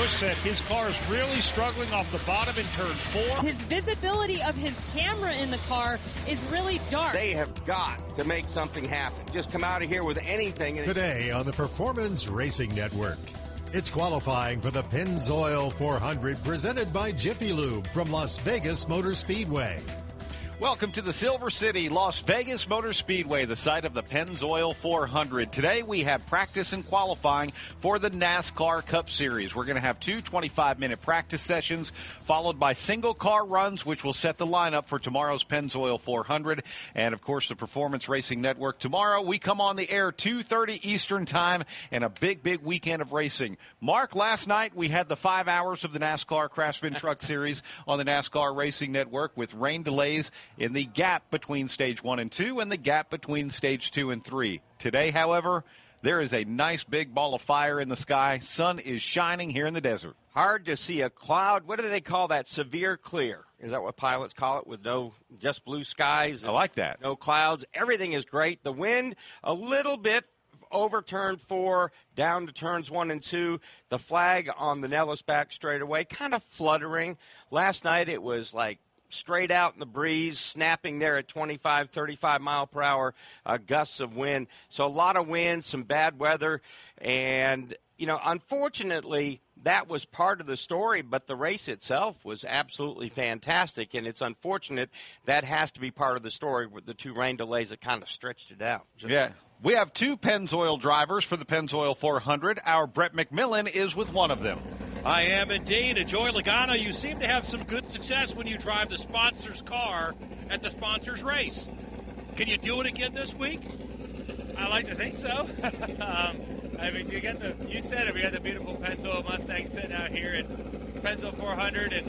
Said his car is really struggling off the bottom in turn 4. His visibility of his camera in the car is really dark. They have got to make something happen. Just come out of here with anything. Today on the Performance Racing Network, it's qualifying for the Pennzoil 400 presented by Jiffy Lube from Las Vegas Motor Speedway. Welcome to the Silver City, Las Vegas Motor Speedway, the site of the Pennzoil 400. Today we have practice and qualifying for the NASCAR Cup Series. We're going to have two 25-minute practice sessions, followed by single car runs, which will set the lineup for tomorrow's Pennzoil 400. And, of course, the Performance Racing Network. Tomorrow we come on the air 2:30 Eastern Time, and a big, big weekend of racing. Mark, last night we had the 5 hours of the NASCAR Craftsman Truck Series on the NASCAR Racing Network with rain delays in the gap between stage 1 and 2 and the gap between stage 2 and 3. Today, however, there is a nice big ball of fire in the sky. Sun is shining here in the desert. Hard to see a cloud. What do they call that? Severe clear. Is that what pilots call it, with just blue skies? I like that. No clouds. Everything is great. The wind, a little bit over turn 4, down to turns 1 and 2. The flag on the Nellis back straightaway kind of fluttering. Last night it was like straight out in the breeze, snapping there at 25, 35 mile per hour gusts of wind. So a lot of wind, some bad weather, and, unfortunately, that was part of the story, but the race itself was absolutely fantastic, and it's unfortunate that has to be part of the story with the two rain delays that kind of stretched it out. Yeah. We have two Pennzoil drivers for the Pennzoil 400. Our Brett McMillan is with one of them. I am indeed. And Joey Logano, you seem to have some good success when you drive the sponsor's car at the sponsor's race. Can you do it again this week? I like to think so. You said it, we got the beautiful Pennzoil Mustang sitting out here at Pennzoil 400, and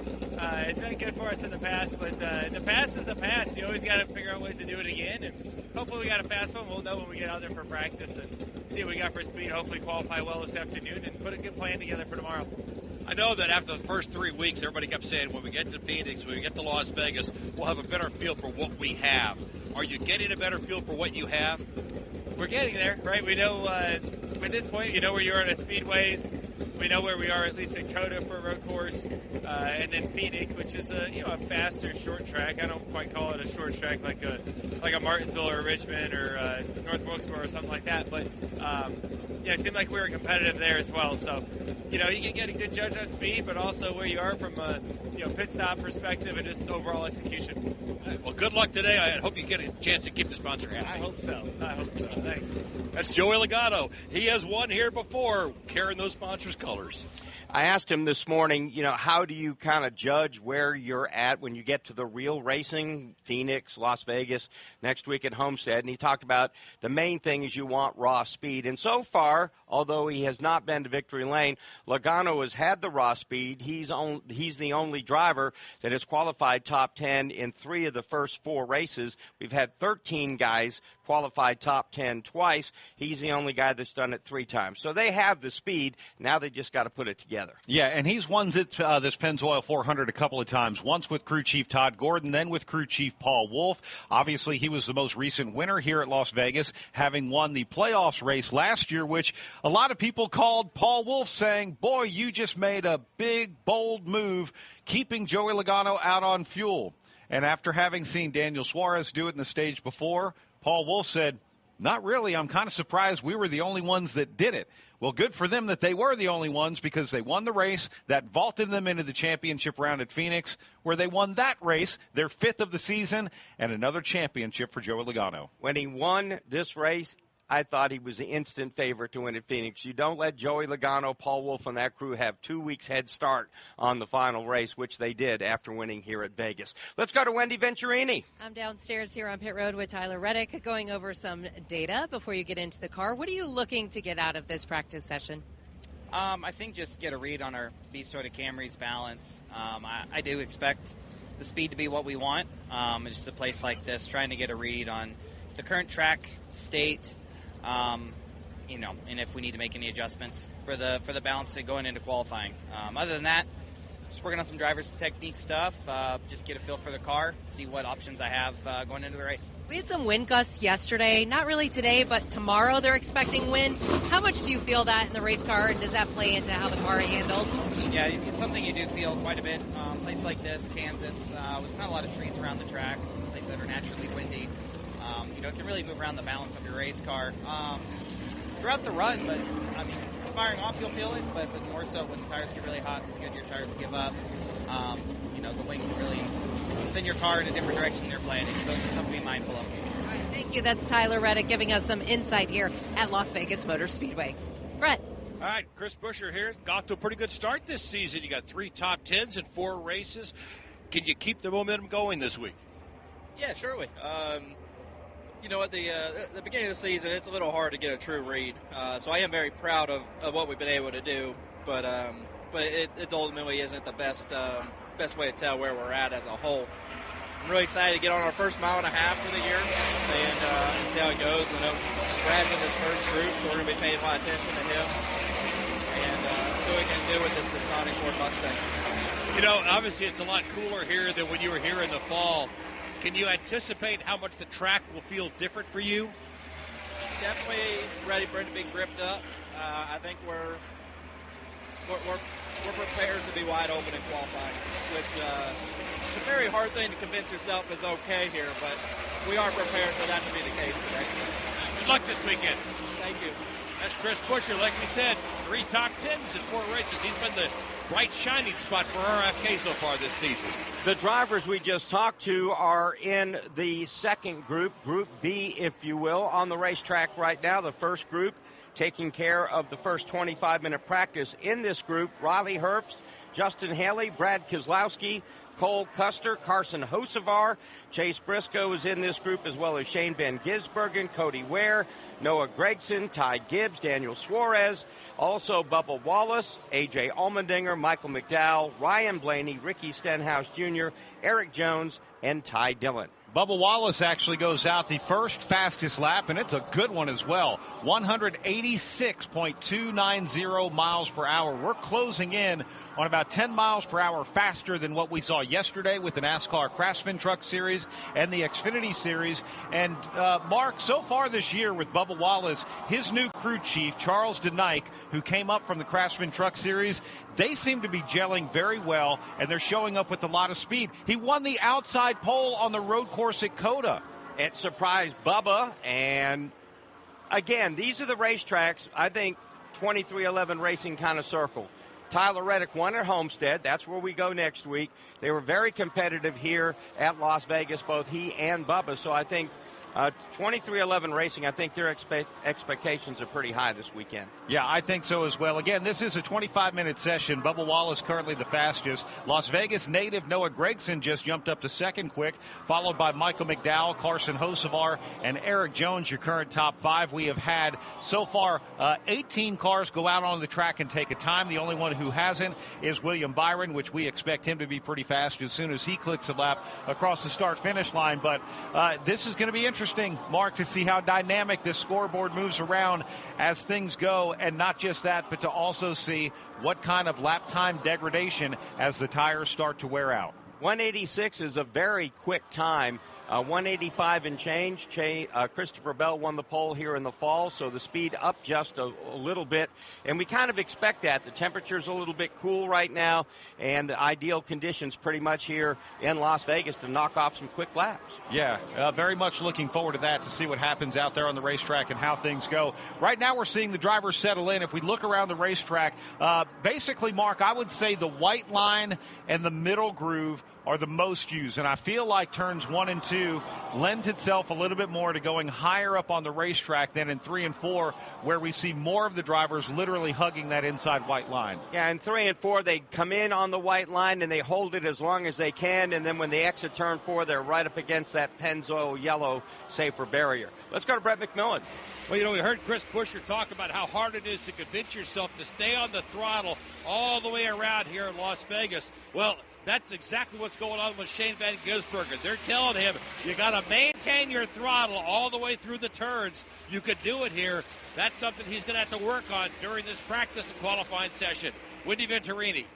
it's been good for us in the past, but the past is the past. You always got to figure out ways to do it again, and hopefully we got a fast one. We'll know when we get out there for practice and see what we got for speed, hopefully qualify well this afternoon, and put a good plan together for tomorrow. I know that after the first 3 weeks, everybody kept saying, when we get to Phoenix, when we get to Las Vegas, we'll have a better feel for what we have. Are you getting a better feel for what you have? We're getting there, right? We know at this point, you know where you are at speedways. We know where we are, at least in COTA for a road course, and then Phoenix, which is a faster short track. I don't quite call it a short track like a Martinsville or a Richmond or North Wilkesboro or something like that. But it seemed like we were competitive there as well. So you can get a good judge on speed, but also where you are from a pit stop perspective and just overall execution. Well, good luck today. I hope you get a chance to keep the sponsor happy. I hope so. Thanks. That's Joey Logano. He has won here before, carrying those sponsors' colors. I asked him this morning, how do you kind of judge where you're at when you get to the real racing, Phoenix, Las Vegas, next week at Homestead, and he talked about the main thing is you want raw speed. And so far, although he has not been to victory lane, Logano has had the raw speed. He's the only driver that has qualified top 10 in 3 of the first 4 races. We've had 13 guys qualified top 10 twice. He's the only guy that's done it 3 times. So they have the speed. Now they just got to put it together. Yeah, and he's won this Pennzoil 400 a couple of times, once with crew chief Todd Gordon, then with crew chief Paul Wolf. Obviously, he was the most recent winner here at Las Vegas, having won the playoffs race last year, which a lot of people called Paul Wolf saying, boy, you just made a big, bold move, keeping Joey Logano out on fuel. And after having seen Daniel Suarez do it in the stage before, Paul Wolf said, Not really. I'm kind of surprised we were the only ones that did it. Well, good for them that they were the only ones, because they won the race. That vaulted them into the championship round at Phoenix, where they won that race, their 5th of the season, and another championship for Joey Logano. When he won this race, I thought he was the instant favorite to win at Phoenix. You don't let Joey Logano, Paul Wolfe, and that crew have 2 weeks head start on the final race, which they did after winning here at Vegas. Let's go to Wendy Venturini. I'm downstairs here on pit road with Tyler Reddick, going over some data before you get into the car. What are you looking to get out of this practice session? I think just get a read on our Beast Toyota Camry's balance. I do expect the speed to be what we want. It's just a place like this, trying to get a read on the current track state, and if we need to make any adjustments for the balance going into qualifying. Other than that, just working on some driver's technique stuff, just get a feel for the car, see what options I have going into the race. We had some wind gusts yesterday, not really today, but tomorrow they're expecting wind. How much do you feel that in the race car, and does that play into how the car handles? Yeah, it's something you do feel quite a bit. Place like this, Kansas, with not a lot of trees around the track, places that are naturally windy, it can really move around the balance of your race car throughout the run, but firing off you'll feel it, but more so when the tires get really hot, it's good your tires to give up. The wind can really send your car in a different direction than you're planning, so it's just something to be mindful of. All right, thank you. That's Tyler Reddick giving us some insight here at Las Vegas Motor Speedway. Brett. All right, Chris Buescher here. Got to a pretty good start this season. You got 3 top 10s in 4 races. Can you keep the momentum going this week? Yeah, surely. At the beginning of the season, it's a little hard to get a true read. So I am very proud of what we've been able to do, but it ultimately isn't the best way to tell where we're at as a whole. I'm really excited to get on our first 1.5 miles of the year and see how it goes. I know Brad's in this first group, so we're going to be paying a lot of attention to him and so we can do with this Dasani Ford Mustang. Obviously it's a lot cooler here than when you were here in the fall. Can you anticipate how much the track will feel different for you? Definitely ready for it to be gripped up. I think we're prepared to be wide open in qualifying, which is a very hard thing to convince yourself is okay here, but we are prepared for that to be the case today. Good luck this weekend. Thank you. That's Chris Buescher. Like we said, 3 top 10s in 4 races. He's been the bright shining spot for RFK so far this season. The drivers we just talked to are in the second group, Group B, if you will, on the racetrack right now. The first group taking care of the first 25-minute practice. In this group, Riley Herbst, Justin Haley, Brad Keselowski, Cole Custer, Carson Hocevar, Chase Briscoe is in this group, as well as Shane Van Gisbergen, Cody Ware, Noah Gragson, Ty Gibbs, Daniel Suarez, also Bubba Wallace, A.J. Allmendinger, Michael McDowell, Ryan Blaney, Ricky Stenhouse Jr., Eric Jones, and Ty Dillon. Bubba Wallace actually goes out the first fastest lap, and it's a good one as well. 186.290 miles per hour. We're closing in on about 10 miles per hour faster than what we saw yesterday with the NASCAR Craftsman Truck Series and the Xfinity Series. And, Mark, so far this year with Bubba Wallace, his new crew chief, Charles DeNike, who came up from the Craftsman Truck Series, they seem to be gelling very well, and they're showing up with a lot of speed. He won the outside pole on the road course at COTA. It surprised Bubba, and again, these are the racetracks, I think, 2311 Racing kind of circle. Tyler Reddick won at Homestead. That's where we go next week. They were very competitive here at Las Vegas, both he and Bubba, so I think 2311 Racing, I think their expectations are pretty high this weekend. Yeah, I think so as well. Again, this is a 25-minute session. Bubba Wallace currently the fastest. Las Vegas native Noah Gragson just jumped up to second quick, followed by Michael McDowell, Carson Hocevar, and Eric Jones, your current top 5. We have had so far 18 cars go out on the track and take a time. The only one who hasn't is William Byron, which we expect him to be pretty fast as soon as he clicks a lap across the start-finish line. But this is going to be interesting, Mark, to see how dynamic this scoreboard moves around as things go, and not just that, but to also see what kind of lap time degradation as the tires start to wear out. 186 is a very quick time. 185 and change. Christopher Bell won the pole here in the fall, so the speed up just a little bit. And we kind of expect that. The temperature's a little bit cool right now, and the ideal conditions pretty much here in Las Vegas to knock off some quick laps. Yeah, very much looking forward to that, to see what happens out there on the racetrack and how things go. Right now we're seeing the drivers settle in. If we look around the racetrack, basically, Mark, I would say the white line and the middle groove are the most used, and I feel like turns 1 and 2 lends itself a little bit more to going higher up on the racetrack than in 3 and 4, where we see more of the drivers literally hugging that inside white line. Yeah, in 3 and 4, they come in on the white line and they hold it as long as they can, and then when they exit turn 4, they're right up against that Pennzoil yellow safer barrier. Let's go to Brett McMillan. Well, we heard Chris Buescher talk about how hard it is to convince yourself to stay on the throttle all the way around here in Las Vegas. Well, that's exactly what's going on with Shane Van Gisbergen. They're telling him you got to maintain your throttle all the way through the turns. You could do it here. That's something he's going to have to work on during this practice and qualifying session. Wendy Venturini.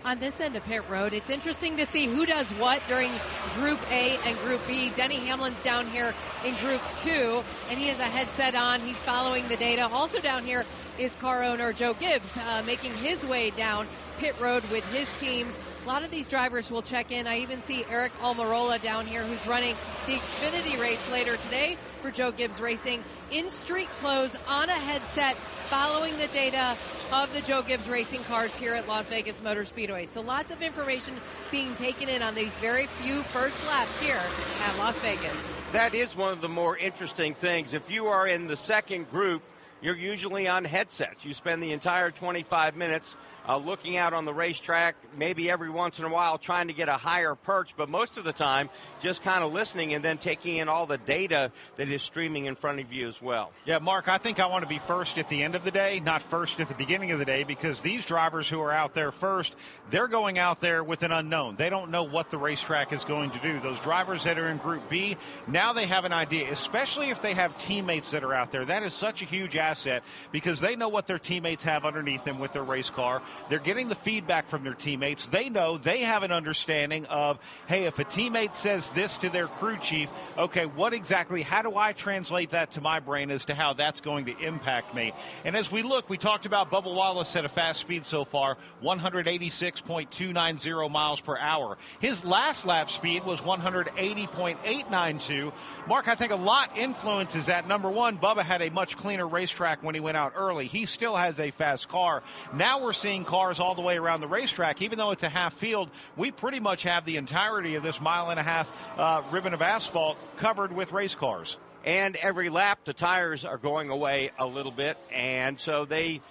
On this end of pit road, it's interesting to see who does what during Group A and Group B. Denny Hamlin's down here in Group 2, and he has a headset on. He's following the data. Also down here is car owner Joe Gibbs making his way down pit road with his teams. A lot of these drivers will check in. I even see Eric Almirola down here, who's running the Xfinity race later today for Joe Gibbs Racing, in street clothes on a headset, following the data of the Joe Gibbs Racing cars here at Las Vegas Motor Speedway. So lots of information being taken in on these very few first laps here at Las Vegas. That is one of the more interesting things. If you are in the second group, you're usually on headsets. You spend the entire 25 minutes looking out on the racetrack, maybe every once in a while trying to get a higher perch, but most of the time just kind of listening and then taking in all the data that is streaming in front of you as well. Yeah, Mark, I think I want to be first at the end of the day, not first at the beginning of the day, because these drivers who are out there first, they're going out there with an unknown. They don't know what the racetrack is going to do. Those drivers that are in Group B, now they have an idea, especially if they have teammates that are out there. That is such a huge asset because they know what their teammates have underneath them with their race car. They're getting the feedback from their teammates. They know, they have an understanding of, hey, if a teammate says this to their crew chief, okay, what exactly, how do I translate that to my brain as to how that's going to impact me? And as we look, we talked about Bubba Wallace at a fast speed so far, 186.290 miles per hour. His last lap speed was 180.892. Mark, I think a lot influences that. Number one, Bubba had a much cleaner racetrack when he went out early. He still has a fast car. Now we're seeing cars all the way around the racetrack. Even though it's a half field, we pretty much have the entirety of this 1.5 mile ribbon of asphalt covered with race cars. And every lap, the tires are going away a little bit, and so they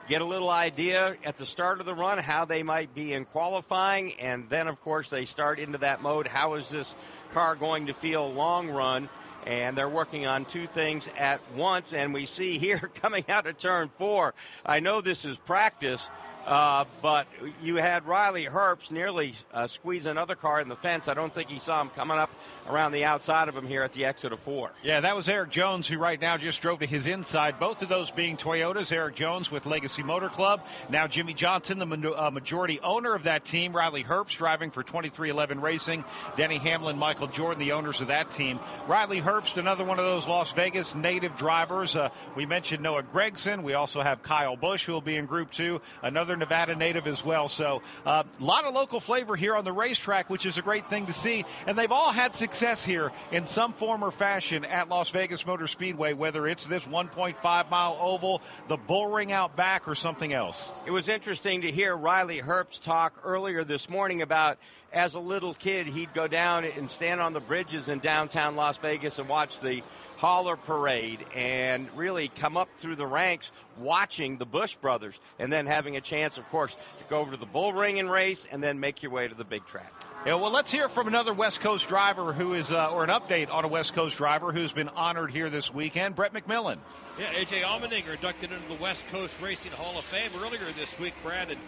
get a little idea at the start of the run how they might be in qualifying, and then, of course, they start into that mode. How is this car going to feel long run? And they're working on two things at once, and we see here coming out of turn 4. I know this is practice, but you had Riley Herbst nearly squeeze another car in the fence. I don't think he saw him coming up around the outside of him here at the exit of 4. Yeah, that was Eric Jones, who right now just drove to his inside. Both of those being Toyotas. Eric Jones with Legacy Motor Club. Now Jimmy Johnson, the majority owner of that team. Riley Herbst driving for 2311 Racing. Denny Hamlin, Michael Jordan, the owners of that team. Riley Herbst, another one of those Las Vegas native drivers. We mentioned Noah Gregson. We also have Kyle Busch, who will be in Group 2. Another Nevada native as well. So a lot of local flavor here on the racetrack, which is a great thing to see. And they've all had success here in some form or fashion at Las Vegas Motor Speedway, whether it's this 1.5 mile oval, the bull ring out back, or something else. It was interesting to hear Riley Herbst talk earlier this morning about, as a little kid, he'd go down and stand on the bridges in downtown Las Vegas and watch the Hauler Parade and really come up through the ranks watching the Busch brothers, and then having a chance, of course, to go over to the bull ring and race and then make your way to the big track. Yeah, well, let's hear from another West Coast driver who is, or an update on a West Coast driver who's been honored here this weekend, Brett McMillan. Yeah, A.J. Allmendinger inducted into the West Coast Racing Hall of Fame earlier this week, Brad, and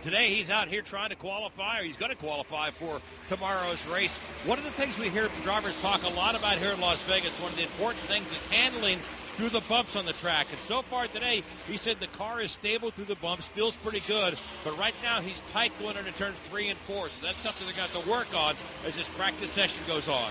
today he's out here trying to qualify, or he's going to qualify for tomorrow's race. One of the things we hear drivers talk a lot about here in Las Vegas, one of the important things is handling through the bumps on the track. And so far today, he said the car is stable through the bumps, feels pretty good. But right now, he's tight going into turns 3 and 4. So that's something they're going to have to work on as this practice session goes on.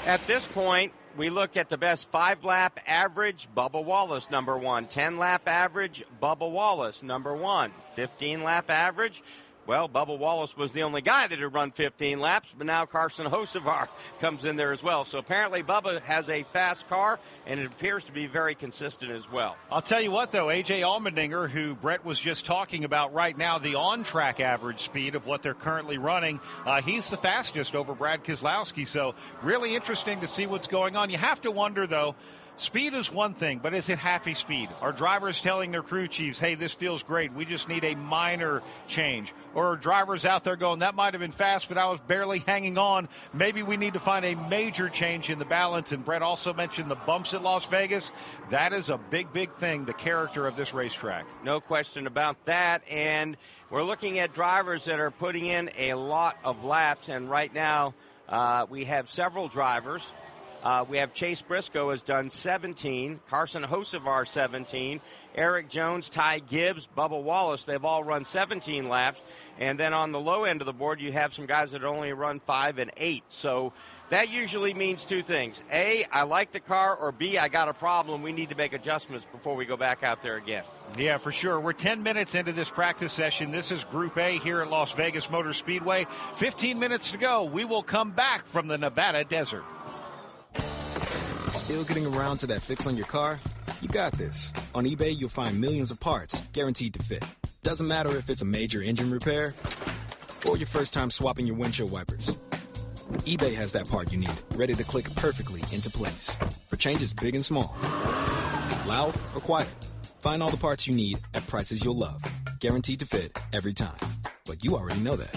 At this point, we look at the best 5-lap average, Bubba Wallace, number 1. 10-lap average, Bubba Wallace, number 1. 15-lap average, well, Bubba Wallace was the only guy that had run 15 laps, but now Carson Hocevar comes in there as well. So apparently Bubba has a fast car, and it appears to be very consistent as well. I'll tell you what, though, A.J. Allmendinger, who Brett was just talking about right now, the on-track average speed of what they're currently running, he's the fastest over Brad Keselowski. So really interesting to see what's going on. You have to wonder, though, speed is one thing, but is it happy speed? Are drivers telling their crew chiefs, hey, this feels great, we just need a minor change? Or are drivers out there going, that might have been fast, but I was barely hanging on. Maybe we need to find a major change in the balance. And Brett also mentioned the bumps at Las Vegas. That is a big, big thing, the character of this racetrack. No question about that. And we're looking at drivers that are putting in a lot of laps. And right now we have several drivers. We have Chase Briscoe has done 17, Carson Hocevar 17, Eric Jones, Ty Gibbs, Bubba Wallace, they've all run 17 laps. And then on the low end of the board, you have some guys that only run 5 and 8. So that usually means two things. A, I like the car, or B, I got a problem. We need to make adjustments before we go back out there again. Yeah, for sure. We're 10 minutes into this practice session. This is Group A here at Las Vegas Motor Speedway. 15 minutes to go. We will come back from the Nevada desert. Still getting around to that fix on your car? You got this. On eBay, you'll find millions of parts guaranteed to fit. Doesn't matter if it's a major engine repair or your first time swapping your windshield wipers. eBay has that part you need, ready to click perfectly into place for changes big and small. Loud or quiet, find all the parts you need at prices you'll love. Guaranteed to fit every time. But you already know that.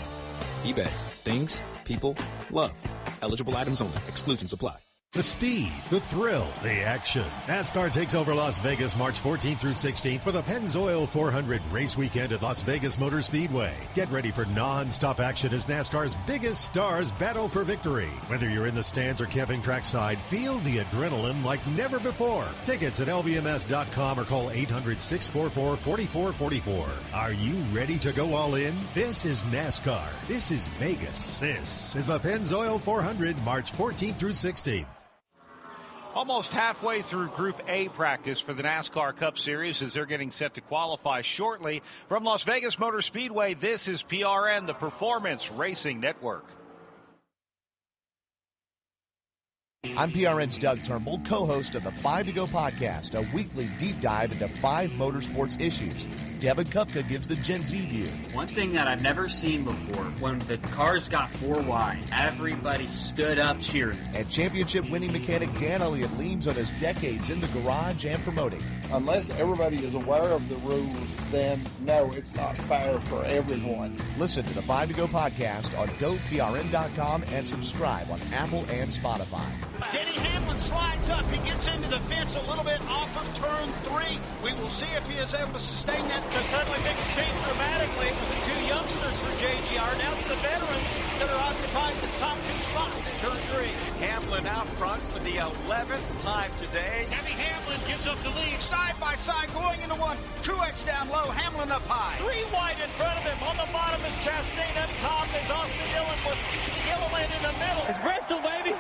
eBay. Things, people, love. Eligible items only. Exclusions apply. The speed, the thrill, the action. NASCAR takes over Las Vegas March 14th through 16th for the Pennzoil 400 race weekend at Las Vegas Motor Speedway. Get ready for non-stop action as NASCAR's biggest stars battle for victory. Whether you're in the stands or camping trackside, feel the adrenaline like never before. Tickets at lvms.com or call 800-644-4444. Are you ready to go all in? This is NASCAR. This is Vegas. This is the Pennzoil 400 March 14th through 16th. Almost halfway through Group A practice for the NASCAR Cup Series as they're getting set to qualify shortly. From Las Vegas Motor Speedway, this is PRN, the Performance Racing Network. I'm PRN's Doug Turnbull, co-host of the 5 to Go podcast, a weekly deep dive into 5 motorsports issues. Devin Kupka gives the Gen Z view. One thing that I've never seen before, when the cars got 4 wide, everybody stood up cheering. And championship-winning mechanic Dan Elliott leans on his decades in the garage and promoting. Unless everybody is aware of the rules, then no, it's not fair for everyone. Listen to the 5 to Go podcast on GoPRN.com and subscribe on Apple and Spotify. Denny Hamlin slides up. He gets into the fence a little bit off of turn 3. We will see if he is able to sustain that. So suddenly things change dramatically with the 2 youngsters for JGR. Now it's the veterans that are occupying the top 2 spots in turn 3. Hamlin out front for the 11th time today. Denny Hamlin gives up the lead. Side by side going into one. Truex down low. Hamlin up high. 3 wide in front of him. On the bottom is Chastain. Up top is Austin Dillon with Gilliland in the middle. It's Bristol, baby.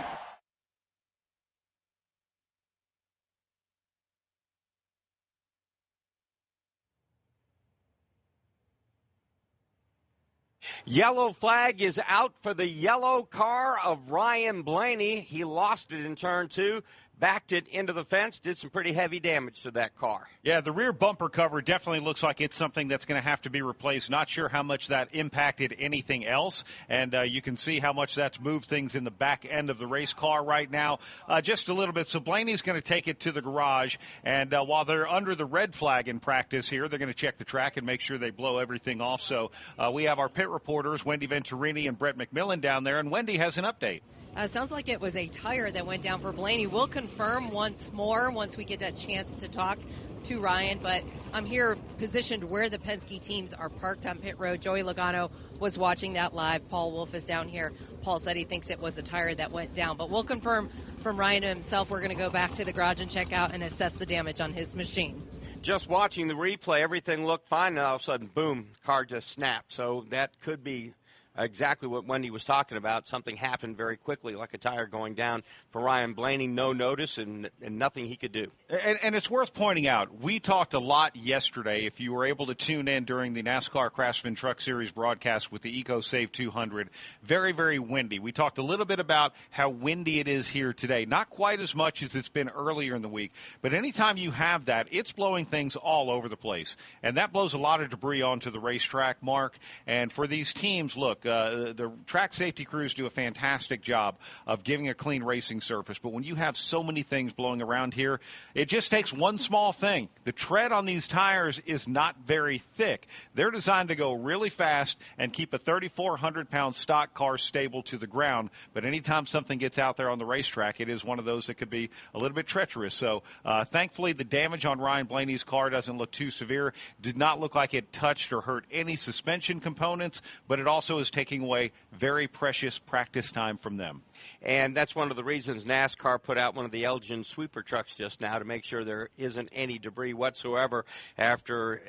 Yellow flag is out for the yellow car of Ryan Blaney. He lost it in turn 2. Backed it into the fence, did some pretty heavy damage to that car. Yeah, the rear bumper cover definitely looks like it's something that's going to have to be replaced. Not sure how much that impacted anything else, and you can see how much that's moved things in the back end of the race car right now. Just a little bit. So Blaney's going to take it to the garage, and while they're under the red flag in practice here, they're going to check the track and make sure they blow everything off. So we have our pit reporters, Wendy Venturini and Brett McMillan down there, and Wendy has an update. Sounds like it was a tire that went down for Blaney. We'll confirm once more once we get a chance to talk to Ryan, but I'm here positioned where the Penske teams are parked on pit road. Joey Logano was watching that live. Paul Wolf is down here. Paul said he thinks it was a tire that went down, but we'll confirm from Ryan himself. We're going to go back to the garage and check out and assess the damage on his machine. Just watching the replay, everything looked fine, and all of a sudden, boom, car just snapped. So that could be exactly what Wendy was talking about. Something happened very quickly, like a tire going down for Ryan Blaney. No notice and nothing he could do. And it's worth pointing out, we talked a lot yesterday, if you were able to tune in during the NASCAR Craftsman Truck Series broadcast with the EcoSave 200. Very, very windy. We talked a little bit about how windy it is here today. Not quite as much as it's been earlier in the week, but anytime you have that, it's blowing things all over the place. And that blows a lot of debris onto the racetrack, Mark. And for these teams, look, the track safety crews do a fantastic job of giving a clean racing surface. But when you have so many things blowing around here, it just takes one small thing. The tread on these tires is not very thick. They're designed to go really fast and keep a 3,400-pound stock car stable to the ground. But anytime something gets out there on the racetrack, it is one of those that could be a little bit treacherous. So thankfully, the damage on Ryan Blaney's car doesn't look too severe. Did not look like it touched or hurt any suspension components, but it also is taking away very precious practice time from them. And that's one of the reasons NASCAR put out one of the Elgin sweeper trucks just now to make sure there isn't any debris whatsoever after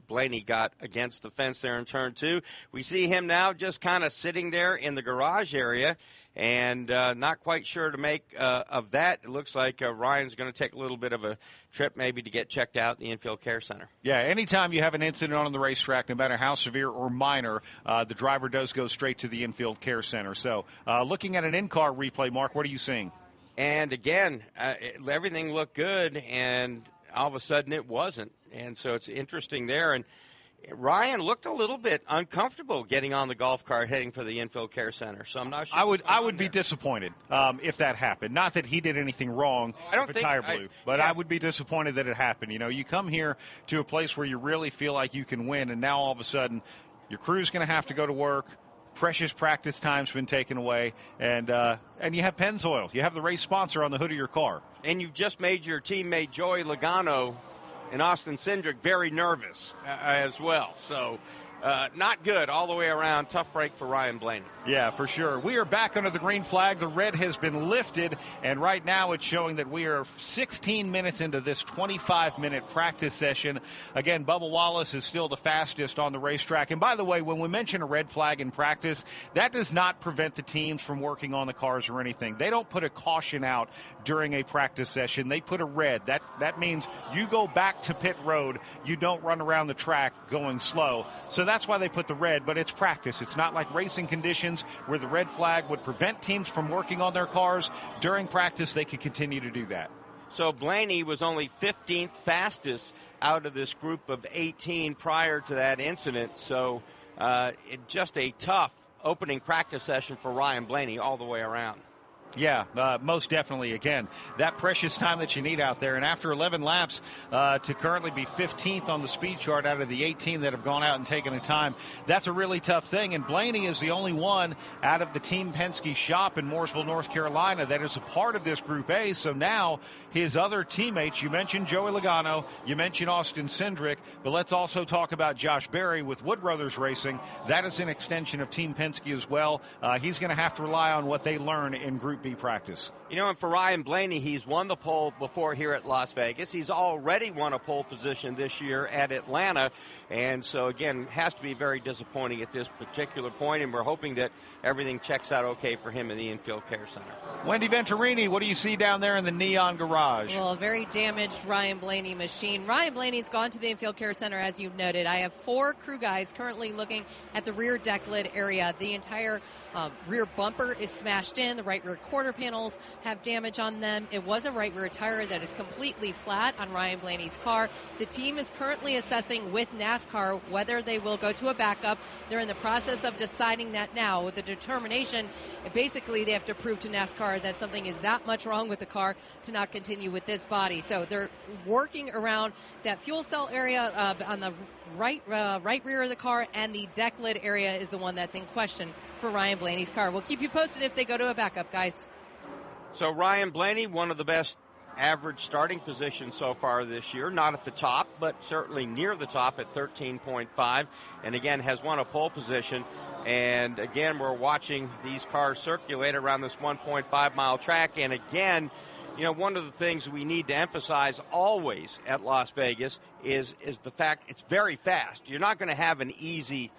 Blaney got against the fence there in turn 2. We see him now just kind of sitting there in the garage area and not quite sure to make of that. It looks like Ryan's going to take a little bit of a trip maybe to get checked out in the Infield Care Center. Yeah, anytime you have an incident on the racetrack, no matter how severe or minor, the driver does go straight to the Infield Care Center. So looking at an in-car replay, Mark, what are you seeing? And again, everything looked good, and all of a sudden it wasn't. And so it's interesting there. And Ryan looked a little bit uncomfortable getting on the golf cart heading for the Infield Care Center. So I'm not sure. I would be disappointed if that happened. Not that he did anything wrong if a tire blew, but I would be disappointed that it happened. You know, you come here to a place where you really feel like you can win, and now all of a sudden your crew's going to have to go to work. Precious practice time's been taken away, and you have Pennzoil. You have the race sponsor on the hood of your car. And you've just made your teammate Joey Logano and Austin Cindric very nervous as well. So not good all the way around. Tough break for Ryan Blaney. Yeah, for sure. We are back under the green flag. The red has been lifted, and right now it's showing that we are 16 minutes into this 25-minute practice session. Again, Bubba Wallace is still the fastest on the racetrack. And by the way, when we mention a red flag in practice, that does not prevent the teams from working on the cars or anything. They don't put a caution out during a practice session. They put a red. That means you go back to pit road. You don't run around the track going slow. So that's why they put the red, but it's practice. It's not like racing conditions where the red flag would prevent teams from working on their cars. During practice, they could continue to do that. So Blaney was only 15th fastest out of this group of 18 prior to that incident. So just a tough opening practice session for Ryan Blaney all the way around. Yeah, most definitely. Again, that precious time that you need out there. And after 11 laps, to currently be 15th on the speed chart out of the 18 that have gone out and taken the time, that's a really tough thing. And Blaney is the only one out of the Team Penske shop in Mooresville, North Carolina, that is a part of this Group A. So now his other teammates, you mentioned Joey Logano, you mentioned Austin Cindric, but let's also talk about Josh Berry with Wood Brothers Racing. That is an extension of Team Penske as well. He's going to have to rely on what they learn in Group B practice. You know, and for Ryan Blaney, he's won the pole before here at Las Vegas. He's already won a pole position this year at Atlanta. And so, again, has to be very disappointing at this particular point, and we're hoping that everything checks out okay for him in the Infield Care Center. Wendy Venturini, what do you see down there in the neon garage? Well, a very damaged Ryan Blaney machine. Ryan Blaney's gone to the Infield Care Center, as you've noted. I have 4 crew guys currently looking at the rear deck lid area. The entire rear bumper is smashed in. The right rear quarter panels have damage on them. It was a right rear tire that is completely flat on Ryan Blaney's car. The team is currently assessing with NASCAR whether they will go to a backup. They're in the process of deciding that now. With the determination, basically they have to prove to NASCAR that something is that much wrong with the car to not continue with this body. So they're working around that fuel cell area on the right rear of the car, and the deck lid area is the one that's in question for Ryan Blaney's car. We'll keep you posted if they go to a backup, guys. So Ryan Blaney, one of the best average starting position so far this year. Not at the top, but certainly near the top at 13.5. And again, has won a pole position. And again, we're watching these cars circulate around this 1.5-mile track. And again, one of the things we need to emphasize always at Las Vegas is the fact it's very fast. You're not going to have an easy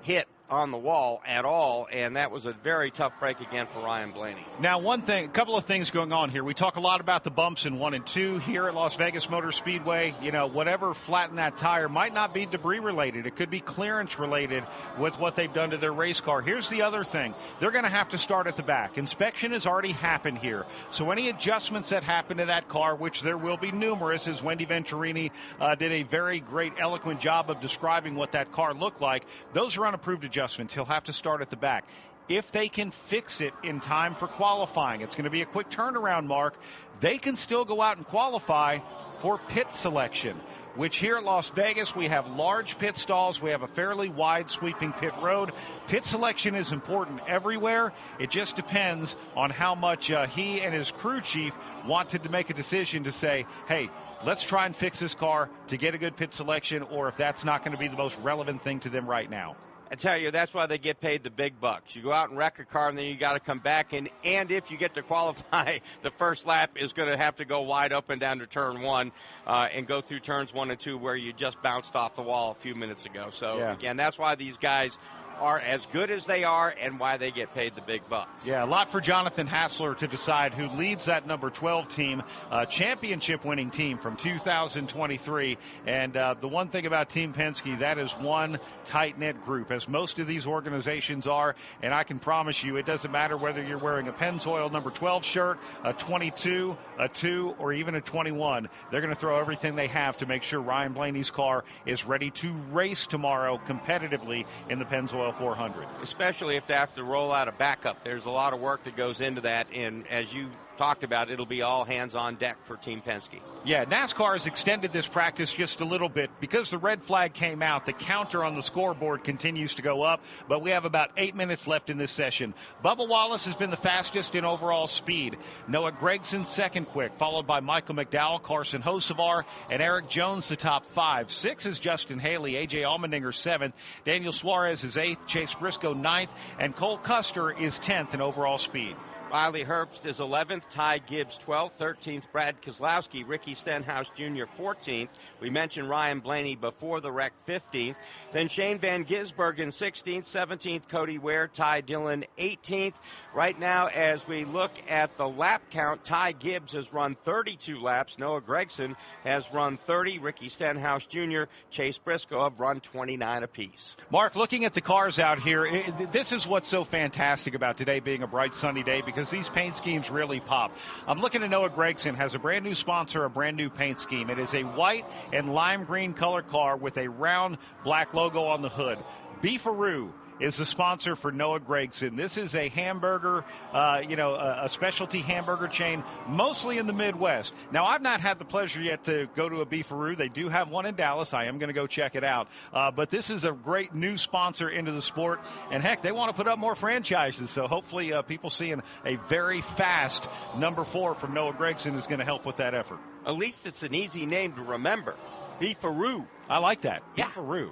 hit on the wall at all, and that was a very tough break again for Ryan Blaney. Now, a couple of things going on here. We talk a lot about the bumps in 1 and 2 here at Las Vegas Motor Speedway. Whatever flattened that tire might not be debris related. It could be clearance related with what they've done to their race car. Here's the other thing. They're going to have to start at the back. Inspection has already happened here. So any adjustments that happen to that car, which there will be numerous, as Wendy Venturini did a very great, eloquent job of describing what that car looked like, those are unapproved adjustments. He'll have to start at the back. If they can fix it in time for qualifying, it's going to be a quick turnaround, Mark. They can still go out and qualify for pit selection, which here at Las Vegas, we have large pit stalls. We have a fairly wide sweeping pit road. Pit selection is important everywhere. It just depends on how much he and his crew chief wanted to make a decision to say, hey, let's try and fix this car to get a good pit selection, or if that's not going to be the most relevant thing to them right now. I tell you, that's why they get paid the big bucks. You go out and wreck a car, and then you got to come back. And if you get to qualify, the first lap is going to have to go wide open down to turn 1 and go through turns 1 and 2 where you just bounced off the wall a few minutes ago. So, Again, that's why these guys are as good as they are and why they get paid the big bucks. Yeah, a lot for Jonathan Hassler to decide who leads that number 12 team, championship-winning team from 2023. And the one thing about Team Penske, that is one tight-knit group, as most of these organizations are. And I can promise you, it doesn't matter whether you're wearing a Pennzoil number 12 shirt, a 22, a 2, or even a 21. They're going to throw everything they have to make sure Ryan Blaney's car is ready to race tomorrow competitively in the Pennzoil 400. Especially if they have to roll out a backup. There's a lot of work that goes into that, and as you talked about, it'll be all hands on deck for Team Penske. Yeah, NASCAR has extended this practice just a little bit. Because the red flag came out, the counter on the scoreboard continues to go up, but we have about 8 minutes left in this session. Bubba Wallace has been the fastest in overall speed. Noah Gragson second quick, followed by Michael McDowell, Carson Hocevar, and Eric Jones the top 5. 6 is Justin Haley, A.J. Allmendinger 7th, Daniel Suarez is 8th, Chase Briscoe 9th, and Cole Custer is 10th in overall speed. Riley Herbst is 11th, Ty Gibbs 12th, 13th Brad Keselowski, Ricky Stenhouse Jr. 14th. We mentioned Ryan Blaney before the wreck, 15th. Then Shane Van Gisbergen 16th, 17th Cody Ware, Ty Dillon 18th. Right now, as we look at the lap count, Ty Gibbs has run 32 laps. Noah Gragson has run 30. Ricky Stenhouse Jr., Chase Briscoe have run 29 apiece. Mark, looking at the cars out here, this is what's so fantastic about today being a bright sunny day, because these paint schemes really pop. I'm looking at Noah Gragson, has a brand new sponsor, a brand new paint scheme. It is a white and lime green color car with a round black logo on the hood. Beefaroo is the sponsor for Noah Gragson. This is a hamburger, a specialty hamburger chain, mostly in the Midwest. Now, I've not had the pleasure yet to go to a Beefaroo. They do have one in Dallas. I am going to go check it out. But this is a great new sponsor into the sport. And, heck, they want to put up more franchises. So hopefully people seeing a very fast number 4 from Noah Gragson is going to help with that effort. At least it's an easy name to remember. Beefaroo. I like that. Yeah. Beefaroo.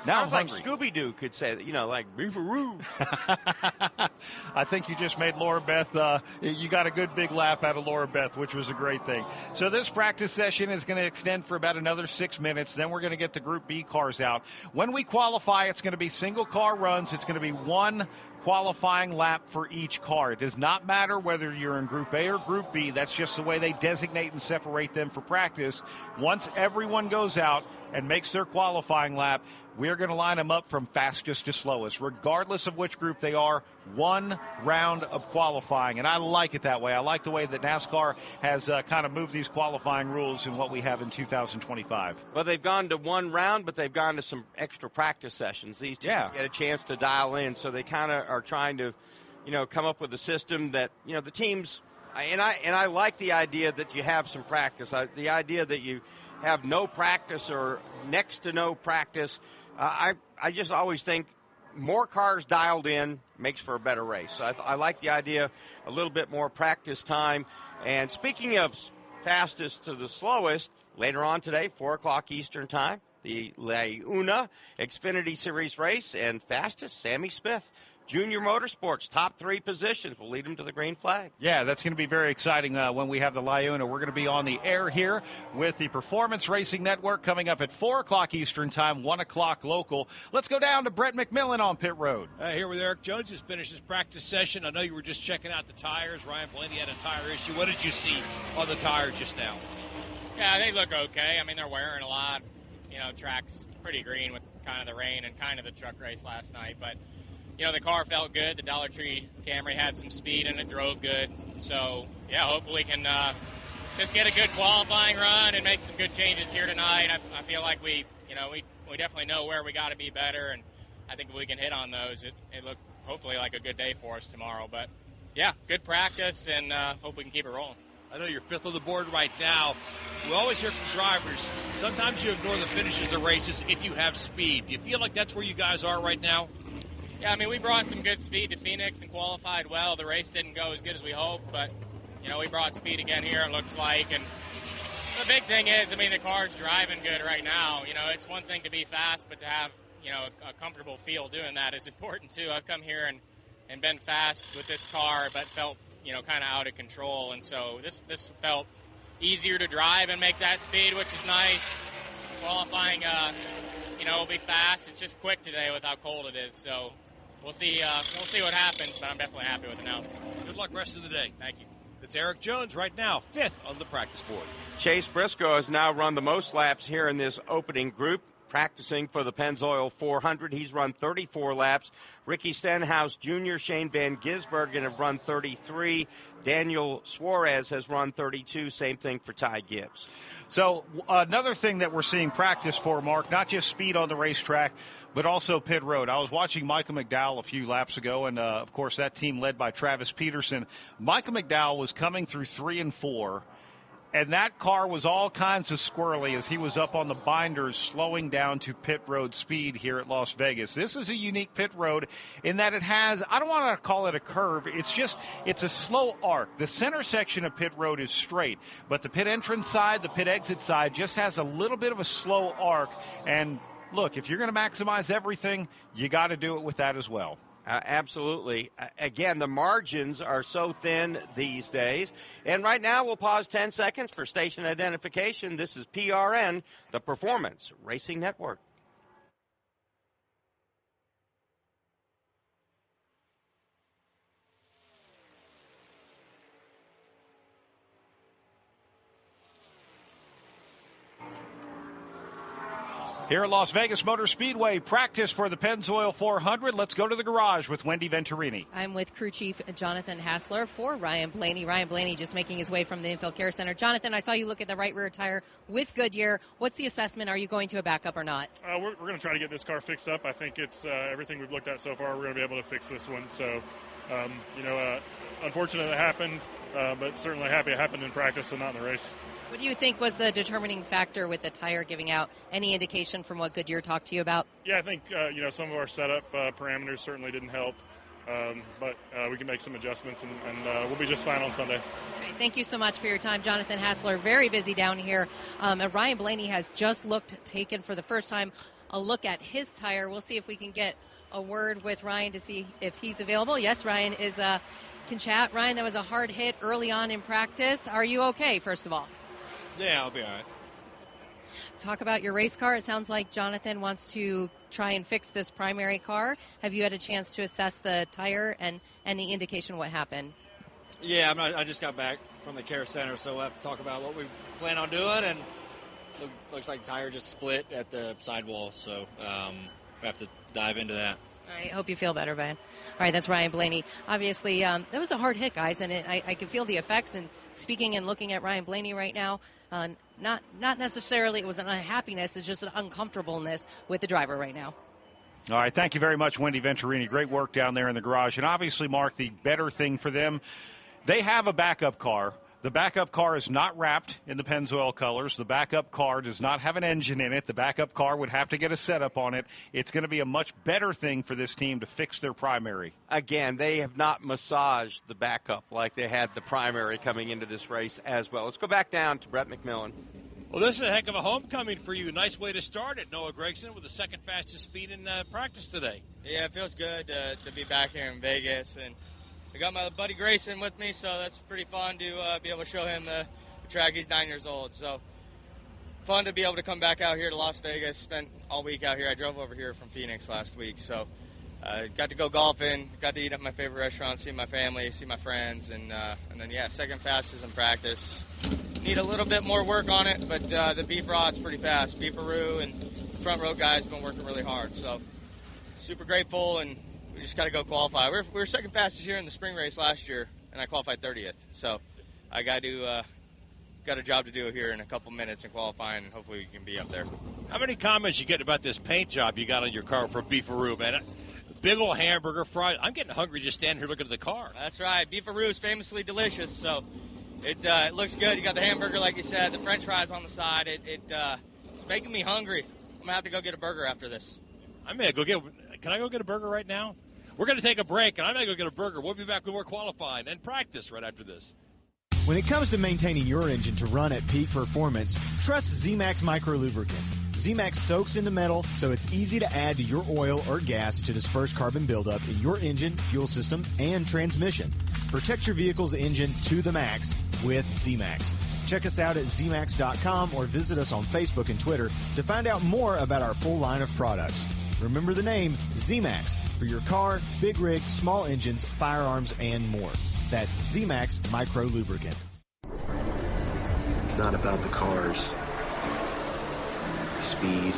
Now sounds like Scooby-Doo could say that, like Beefaroo. I think you just made Laura Beth, you got a good big laugh out of Laura Beth, which was a great thing. So this practice session is going to extend for about another 6 minutes. Then we're going to get the Group B cars out. When we qualify, it's going to be single car runs. It's going to be one qualifying lap for each car. It does not matter whether you're in Group A or Group B. That's just the way they designate and separate them for practice. Once everyone goes out and makes their qualifying lap, we're going to line them up from fastest to slowest, regardless of which group they are, one round of qualifying. And I like it that way. I like the way that NASCAR has kind of moved these qualifying rules in what we have in 2025. Well, they've gone to one round, but they've gone to some extra practice sessions. These teams get a chance to dial in, so they kind of are trying to, come up with a system that, the teams, and I like the idea that you have some practice. The idea that you have no practice or next to no practice, I just always think more cars dialed in makes for a better race. So I like the idea, a little bit more practice time. And speaking of fastest to the slowest, later on today, 4 o'clock Eastern time, the La Xfinity Series race, and fastest, Sammy Smith. Junior Motorsports, top 3 positions will lead him to the green flag. Yeah, that's going to be very exciting when we have the Liuna. We're going to be on the air here with the Performance Racing Network coming up at 4 o'clock Eastern time, 1 o'clock local. Let's go down to Brett McMillan on pit road. Here with Eric Jones, just finished his practice session. I know you were just checking out the tires. Ryan Blaney had a tire issue. What did you see on the tires just now? Yeah, they look okay. I mean, they're wearing a lot. You know, track's pretty green with kind of the rain and kind of the truck race last night, but you know, the car felt good. The Dollar Tree Camry had some speed and it drove good. So, yeah, hopefully we can just get a good qualifying run and make some good changes here tonight. I feel like we definitely know where we got to be better, and I think if we can hit on those, it looked hopefully like a good day for us tomorrow. But, yeah, good practice, and hope we can keep it rolling. I know you're 5th on the board right now. We always hear from drivers, sometimes you ignore the finishes of races if you have speed. Do you feel like that's where you guys are right now? Yeah, I mean, we brought some good speed to Phoenix and qualified well. The race didn't go as good as we hoped, but, you know, we brought speed again here, it looks like. And the big thing is, I mean, the car's driving good right now. You know, it's one thing to be fast, but to have, you know, a comfortable feel doing that is important, too. I've come here and been fast with this car, but felt, you know, kind of out of control. And so this felt easier to drive and make that speed, which is nice. Qualifying, you know, will be fast. It's just quick today with how cold it is, so we'll see what happens, but I'm definitely happy with it now. Good luck rest of the day. Thank you. It's Eric Jones right now, 5th on the practice board. Chase Briscoe has now run the most laps here in this opening group, practicing for the Pennzoil 400. He's run 34 laps. Ricky Stenhouse Jr., Shane Van Gisbergen have run 33. Daniel Suarez has run 32. Same thing for Ty Gibbs. So another thing that we're seeing practice for, Mark, not just speed on the racetrack, but also pit road. I was watching Micah McDowell a few laps ago, and, of course, that team led by Travis Peterson. Micah McDowell was coming through 3 and 4, and that car was all kinds of squirrely as he was up on the binders slowing down to pit road speed here at Las Vegas. This is a unique pit road in that it has, I don't want to call it a curve, it's a slow arc. The center section of pit road is straight, but the pit entrance side, the pit exit side just has a little bit of a slow arc. And look, if you're going to maximize everything, you got to do it with that as well. Absolutely. Again, the margins are so thin these days. And right now we'll pause 10 seconds for station identification. This is PRN, the Performance Racing Network. Here at Las Vegas Motor Speedway, practice for the Pennzoil 400. Let's go to the garage with Wendy Venturini. I'm with crew chief Jonathan Hassler for Ryan Blaney. Ryan Blaney just making his way from the Infield Care Center. Jonathan, I saw you look at the right rear tire with Goodyear. What's the assessment? Are you going to a backup or not? We're going to try to get this car fixed up. I think it's everything we've looked at so far, we're going to be able to fix this one. So, unfortunate it happened, but certainly happy it happened in practice and not in the race. What do you think was the determining factor with the tire giving out? Any indication from what Goodyear talked to you about? Yeah, I think, some of our setup parameters certainly didn't help, but we can make some adjustments, and we'll be just fine on Sunday. Great. Thank you so much for your time, Jonathan Hassler. Very busy down here. And Ryan Blaney has just taken for the first time a look at his tire. We'll see if we can get a word with Ryan to see if he's available. Yes, Ryan can chat. Ryan, that was a hard hit early on in practice. Are you okay, first of all? Yeah, I'll be all right. Talk about your race car. It sounds like Jonathan wants to try and fix this primary car. Have you had a chance to assess the tire and any indication what happened? Yeah, I just got back from the care center, so we'll have to talk about what we plan on doing. And looks like the tire just split at the sidewall, so we have to dive into that. All right, hope you feel better, man. All right, that's Ryan Blaney. Obviously, that was a hard hit, guys, and I can feel the effects. And speaking and looking at Ryan Blaney right now, not necessarily it was an unhappiness, it's just an uncomfortableness with the driver right now. All right, thank you very much, Wendy Venturini. Great work down there in the garage. And obviously, Mark, the better thing for them, they have a backup car. The backup car is not wrapped in the Pennzoil colors. The backup car does not have an engine in it. The backup car would have to get a setup on it. It's going to be a much better thing for this team to fix their primary. Again, they have not massaged the backup like they had the primary coming into this race as well. Let's go back down to Brett McMillan. Well, this is a heck of a homecoming for you. Nice way to start it, Noah Gregson, with the second fastest speed in practice today. Yeah, it feels good to be back here in Vegas, and I got my buddy Grayson with me, so that's pretty fun to be able to show him the track. He's 9 years old, so fun to be able to come back out here to Las Vegas. Spent all week out here. I drove over here from Phoenix last week, so got to go golfing, got to eat at my favorite restaurant, see my family, see my friends, and then, yeah, second fastest in practice. Need a little bit more work on it, but the beef rod's pretty fast. Beefaroo and front row guys been working really hard, so super grateful, and we just got to go qualify. We were second fastest here in the spring race last year, and I qualified 30th. So I got a job to do here in a couple minutes in qualifying, and hopefully we can be up there. How many comments you get about this paint job you got on your car for Beefaroo, man? Big old hamburger, fries. I'm getting hungry just standing here looking at the car. That's right. Beefaroo is famously delicious, so it looks good. You got the hamburger, like you said, the French fries on the side. It's making me hungry. I'm gonna have to go get a burger after this. I may go get. Can I go get a burger right now? We're going to take a break, and I may go get a burger. We'll be back with more qualifying and practice right after this. When it comes to maintaining your engine to run at peak performance, trust Z-Max Micro Lubricant. Z-Max soaks into metal, so it's easy to add to your oil or gas to disperse carbon buildup in your engine, fuel system, and transmission. Protect your vehicle's engine to the max with Z-Max. Check us out at zmax.com or visit us on Facebook and Twitter to find out more about our full line of products. Remember the name Z-Max for your car, big rig, small engines, firearms, and more. That's Z-Max Micro Lubricant. It's not about the cars, the speed,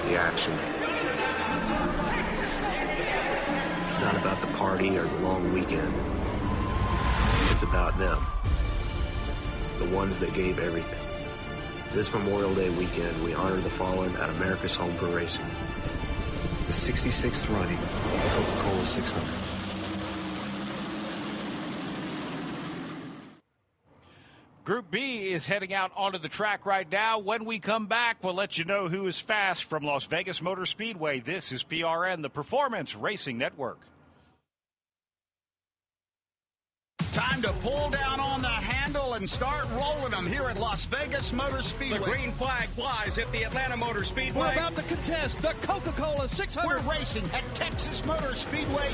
the action. It's not about the party or the long weekend. It's about them, the ones that gave everything. This Memorial Day weekend, we honor the fallen at America's Home for Racing. The 66th running of the Coca-Cola 600. Group B is heading out onto the track right now. When we come back, we'll let you know who is fast from Las Vegas Motor Speedway. This is PRN, the Performance Racing Network. Time to pull down on the handle and start rolling them here at Las Vegas Motor Speedway. The green flag flies at the Atlanta Motor Speedway. We're about to contest the Coca-Cola 600. We're racing at Texas Motor Speedway.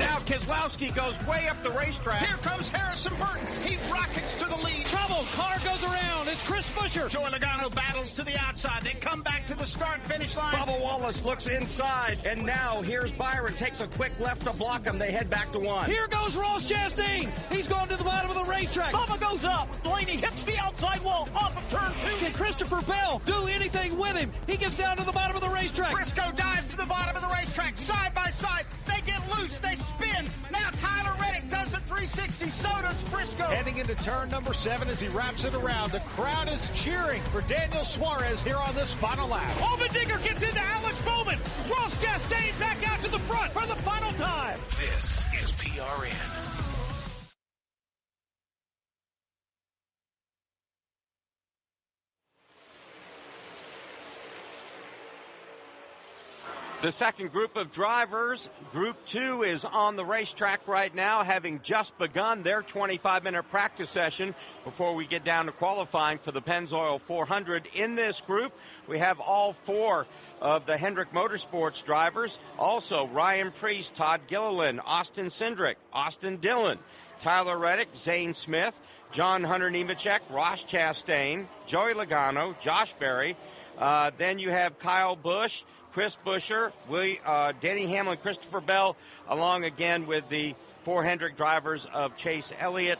Now Keselowski goes way up the racetrack. Here comes Harrison Burton. He rockets to the lead. Trouble. Car goes around. It's Chris Buescher. Joey Logano battles to the outside. They come back to the start-finish line. Bubba Wallace looks inside. And now here's Byron. Takes a quick left to block him. They head back to one. Here goes Ross Chastain. He's going to the bottom of the racetrack. Bubba goes up. Blaney hits the outside wall off of turn 2. Can Christopher Bell do anything with him? He gets down to the bottom of the racetrack. Briscoe dives to the bottom of the racetrack. Side by side. They get loose. They spin. Now Tyler Reddick does the 360. So does Briscoe. Heading into turn number 7 as he wraps it around. The crowd is cheering for Daniel Suarez here on this final lap. Allmendinger gets into Alex Bowman. Ross Chastain back out to the front for the final time. This is PRN. The second group of drivers, Group 2, is on the racetrack right now, having just begun their 25-minute practice session before we get down to qualifying for the Pennzoil 400. In this group, we have all 4 of the Hendrick Motorsports drivers. Also, Ryan Priest, Todd Gilliland, Austin Cindric, Austin Dillon, Tyler Reddick, Zane Smith, John Hunter Nemechek, Ross Chastain, Joey Logano, Josh Berry. Then you have Kyle Busch, Chris Buescher, Denny Hamlin, Christopher Bell, along again with the 4 Hendrick drivers of Chase Elliott,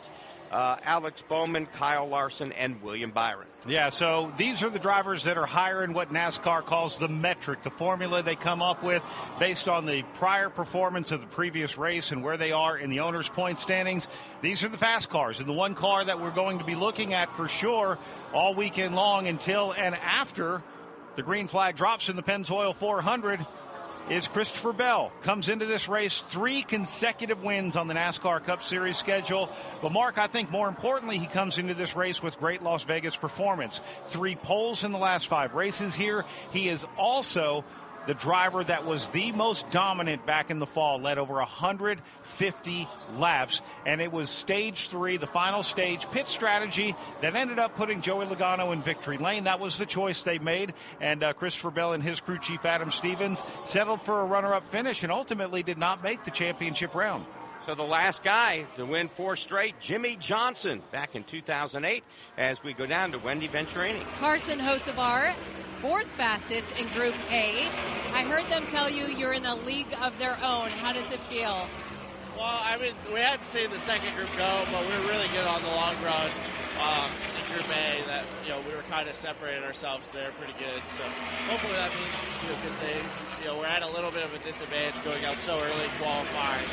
Alex Bowman, Kyle Larson, and William Byron. Yeah, so these are the drivers that are higher in what NASCAR calls the metric, the formula they come up with based on the prior performance of the previous race and where they are in the owner's point standings. These are the fast cars, and the one car that we're going to be looking at for sure all weekend long until and after the green flag drops in the Pennzoil 400 is Christopher Bell. Comes into this race 3 consecutive wins on the NASCAR Cup Series schedule. But, Mark, I think more importantly, he comes into this race with great Las Vegas performance. 3 poles in the last 5 races here. He is also the driver that was the most dominant back in the fall, led over 150 laps, and it was stage 3, the final stage, pit strategy that ended up putting Joey Logano in victory lane. That was the choice they made, and Christopher Bell and his crew chief Adam Stevens settled for a runner-up finish and ultimately did not make the championship round. So the last guy to win 4 straight, Jimmy Johnson, back in 2008, as we go down to Wendy Venturini. Carson Hocevar, 4th fastest in Group A. I heard them tell you you're in a league of their own. How does it feel? Well, I mean, we hadn't seen the second group go, but we were really good on the long run in Group A. That, you know, we were kind of separating ourselves there pretty good. So hopefully that means, you know, good things. You know, we're at a little bit of a disadvantage going out so early qualifying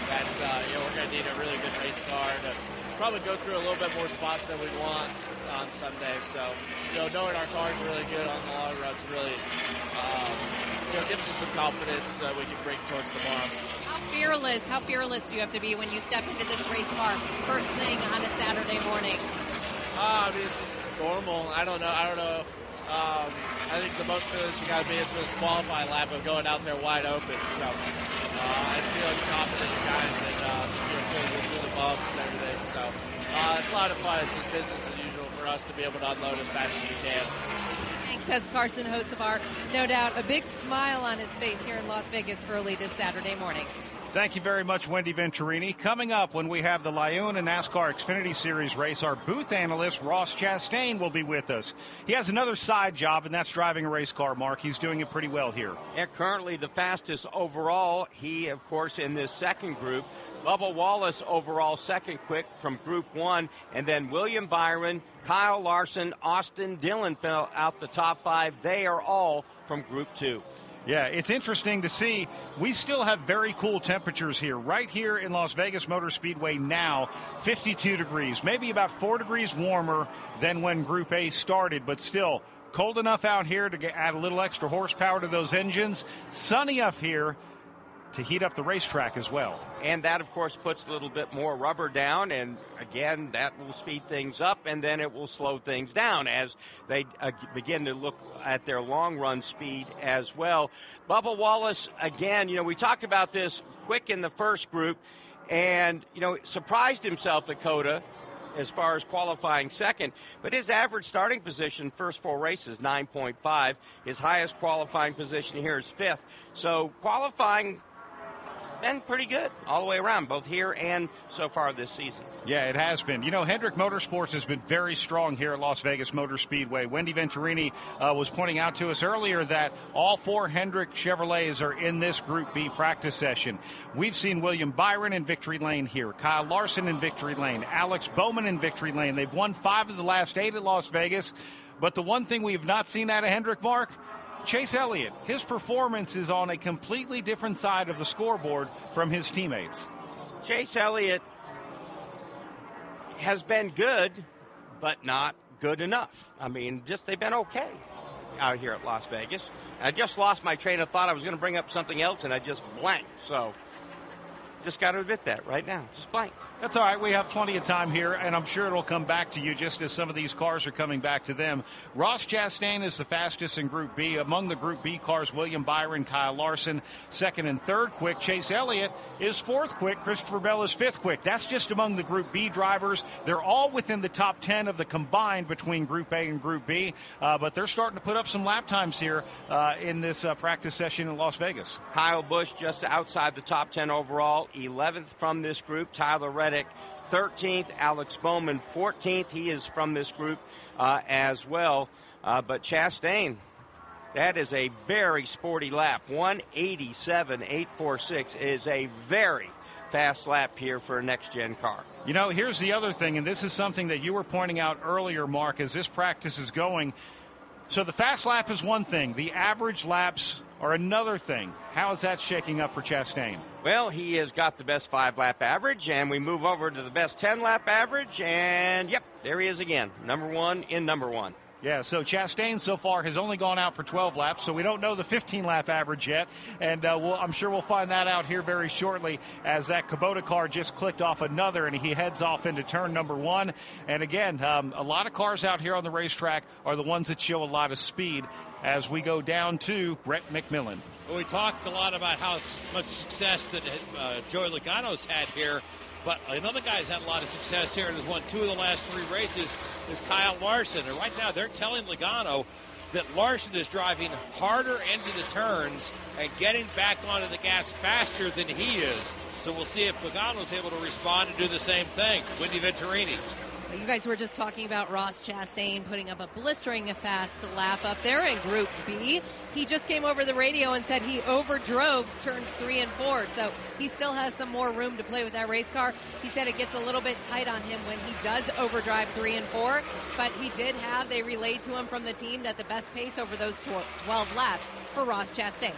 that, you know, we're going to need a really good race car to probably go through a little bit more spots than we want on Sunday. So, you know, knowing our car's really good on the long runs really, you know, gives us some confidence we can bring towards tomorrow. How fearless do you have to be when you step into this race car first thing on a Saturday morning? I mean, it's just normal. I don't know. I think the most fearless you got to be is this qualifying lap of going out there wide open. So I feel confident in guys and you know, feeling good through the bumps and everything. So it's a lot of fun. It's just business as usual for us to be able to unload as fast as you can. Thanks, says Carson Hocevar. No doubt a big smile on his face here in Las Vegas early this Saturday morning. Thank you very much, Wendy Venturini. Coming up when we have the Laguna NASCAR Xfinity Series race, our booth analyst, Ross Chastain, will be with us. He has another side job, and that's driving a race car, Mark. He's doing it pretty well here. Yeah, currently the fastest overall. He, of course, in this second group. Bubba Wallace overall second quick from Group 1, and then William Byron, Kyle Larson, Austin Dillon fell out the top 5. They are all from Group 2. Yeah, it's interesting to see. We still have very cool temperatures here. Right here in Las Vegas Motor Speedway now, 52 degrees, maybe about 4 degrees warmer than when Group A started, but still cold enough out here to add a little extra horsepower to those engines. Sunny enough here to heat up the racetrack as well. And that, of course, puts a little bit more rubber down, and again, that will speed things up, and then it will slow things down as they begin to look at their long-run speed as well. Bubba Wallace, again, you know, we talked about this quick in the first group, and, you know, surprised himself, Dakota, as far as qualifying second, but his average starting position first 4 races, 9.5. His highest qualifying position here is 5th. So qualifying been pretty good all the way around, both here and so far this season. Yeah, it has been. You know, Hendrick Motorsports has been very strong here at Las Vegas Motor Speedway. Wendy Venturini was pointing out to us earlier that all 4 Hendrick Chevrolets are in this Group B practice session. We've seen William Byron in victory lane here, Kyle Larson in victory lane, Alex Bowman in victory lane. They've won 5 of the last 8 at Las Vegas. But the one thing we have not seen out of Hendrick, Mark, Chase Elliott, his performance is on a completely different side of the scoreboard from his teammates. Chase Elliott has been good, but not good enough. I mean, just they've been okay out here at Las Vegas. I just lost my train of thought. I was going to bring up something else, and I just blanked. So just got to admit that right now. Just blank. That's all right. We have plenty of time here, and I'm sure it'll come back to you just as some of these cars are coming back to them. Ross Chastain is the fastest in Group B. Among the Group B cars, William Byron, Kyle Larson, second and third quick. Chase Elliott is 4th quick. Christopher Bell is 5th quick. That's just among the Group B drivers. They're all within the top 10 of the combined between Group A and Group B, but they're starting to put up some lap times here in this practice session in Las Vegas. Kyle Busch just outside the top 10 overall, 11th from this group. Tyler Reddick 13th, Alex Bowman 14th. He is from this group as well. But Chastain, that is a very sporty lap. 187.846 is a very fast lap here for a next-gen car. You know, here's the other thing, and this is something that you were pointing out earlier, Mark, as this practice is going. So the fast lap is one thing. The average laps are another thing. How is that shaking up for Chastain? Well, he has got the best 5-lap average, and we move over to the best 10-lap average, and, yep, there he is again, number 1 in number 1. Yeah, so Chastain so far has only gone out for 12 laps, so we don't know the 15-lap average yet, and I'm sure we'll find that out here very shortly as that Kubota car just clicked off another, and he heads off into turn number 1. And again, a lot of cars out here on the racetrack are the ones that show a lot of speed as we go down to Brett McMillan. Well, we talked a lot about how much success that Joey Logano's had here. But another guy who's had a lot of success here and has won 2 of the last 3 races is Kyle Larson. And right now they're telling Logano that Larson is driving harder into the turns and getting back onto the gas faster than he is. So we'll see if Logano's able to respond and do the same thing. Wendy Venturini. You guys were just talking about Ross Chastain putting up a blistering fast lap up there in Group B. He just came over the radio and said he overdrove turns 3 and 4, so he still has some more room to play with that race car. He said it gets a little bit tight on him when he does overdrive 3 and 4, but they relayed to him from the team that the best pace over those 12 laps for Ross Chastain.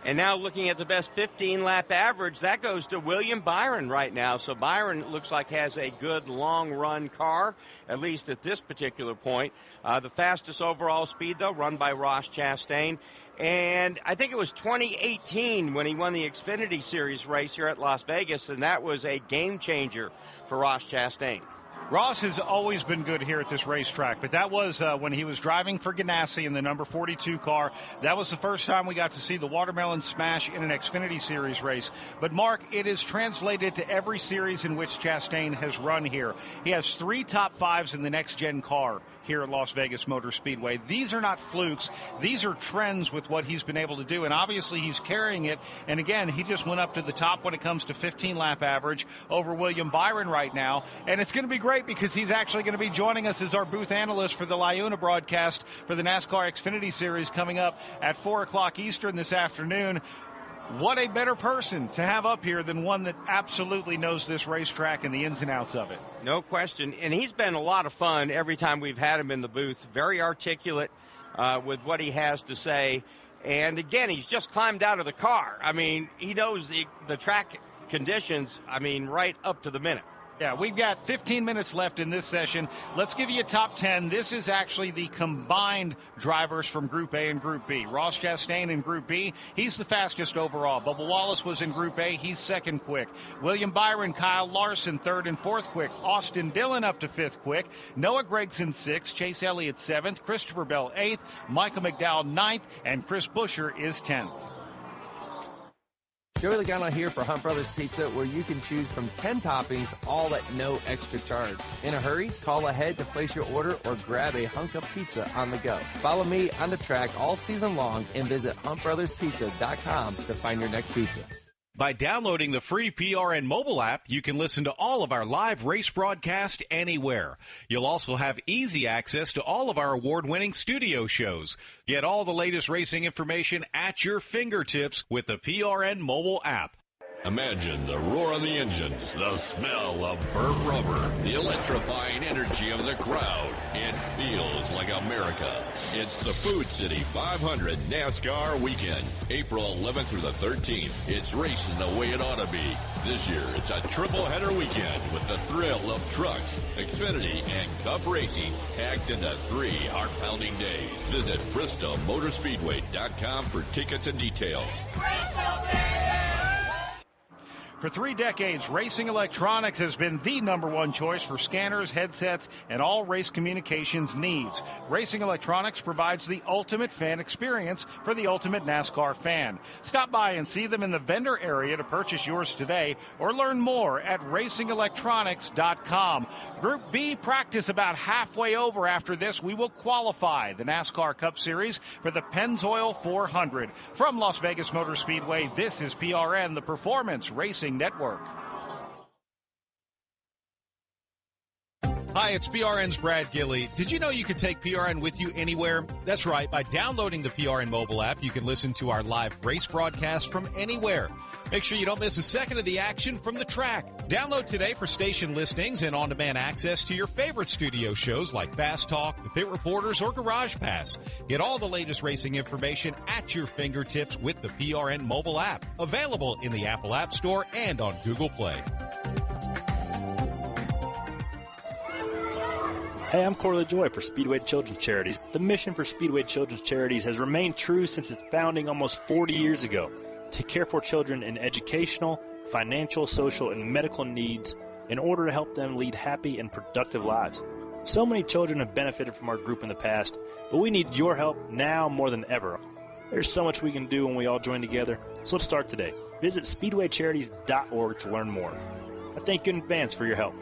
And now looking at the best 15-lap average, that goes to William Byron right now. So Byron looks like has a good long-run car, at least at this particular point. The fastest overall speed, though, run by Ross Chastain. And I think it was 2018 when he won the Xfinity Series race here at Las Vegas, and that was a game-changer for Ross Chastain. Ross has always been good here at this racetrack, but that was when he was driving for Ganassi in the number 42 car. That was the first time we got to see the Watermelon Smash in an Xfinity Series race. But, Mark, it is translated to every series in which Chastain has run here. He has 3 top 5s in the next-gen car here at Las Vegas Motor Speedway. These are not flukes. These are trends with what he's been able to do, and obviously he's carrying it. And again, he just went up to the top when it comes to 15-lap average over William Byron right now. And it's going to be great because he's actually going to be joining us as our booth analyst for the Liuna broadcast for the NASCAR Xfinity Series coming up at 4 o'clock Eastern this afternoon. What a better person to have up here than one that absolutely knows this racetrack and the ins and outs of it. No question. And he's been a lot of fun every time we've had him in the booth. Very articulate with what he has to say. And, again, he's just climbed out of the car. I mean, he knows the track conditions, right up to the minute. Yeah, we've got 15 minutes left in this session. Let's give you a top 10. This is actually the combined drivers from Group A and Group B. Ross Chastain in Group B, he's the fastest overall. Bubba Wallace was in Group A, he's second quick. William Byron, Kyle Larson, third and fourth quick. Austin Dillon up to fifth quick. Noah Gragson, sixth. Chase Elliott, seventh. Christopher Bell, eighth. Michael McDowell, ninth. And Chris Buescher is 10th. Joey Logano here for Hunt Brothers Pizza, where you can choose from 10 toppings, all at no extra charge. In a hurry, call ahead to place your order or grab a hunk of pizza on the go. Follow me on the track all season long and visit huntbrotherspizza.com to find your next pizza. By downloading the free PRN mobile app, you can listen to all of our live race broadcast anywhere. You'll also have easy access to all of our award-winning studio shows. Get all the latest racing information at your fingertips with the PRN mobile app. Imagine the roar of the engines, the smell of burnt rubber, the electrifying energy of the crowd. It feels like America. It's the Food City 500 NASCAR weekend, April 11th through the 13th. It's racing the way it ought to be. This year, it's a triple-header weekend with the thrill of trucks, Xfinity, and Cup racing packed into 3 heart-pounding days. Visit BristolMotorspeedway.com for tickets and details. For 3 decades, Racing Electronics has been the #1 choice for scanners, headsets, and all race communications needs. Racing Electronics provides the ultimate fan experience for the ultimate NASCAR fan. Stop by and see them in the vendor area to purchase yours today or learn more at racingelectronics.com. Group B practice about halfway over. After this, we will qualify the NASCAR Cup Series for the Pennzoil 400. From Las Vegas Motor Speedway, this is PRN, the Performance Racing Network. Hi, it's PRN's Brad Gilley. Did you know you can take PRN with you anywhere? That's right. By downloading the PRN mobile app, you can listen to our live race broadcast from anywhere. Make sure you don't miss a second of the action from the track. Download today for station listings and on-demand access to your favorite studio shows like Fast Talk, The Pit Reporters, or Garage Pass. Get all the latest racing information at your fingertips with the PRN mobile app. Available in the Apple App Store and on Google Play. Hey, I'm Corley Joy for Speedway Children's Charities. The mission for Speedway Children's Charities has remained true since its founding almost 40 years ago. To care for children in educational, financial, social, and medical needs in order to help them lead happy and productive lives. So many children have benefited from our group in the past, but we need your help now more than ever. There's so much we can do when we all join together, so let's start today. Visit speedwaycharities.org to learn more. I thank you in advance for your help.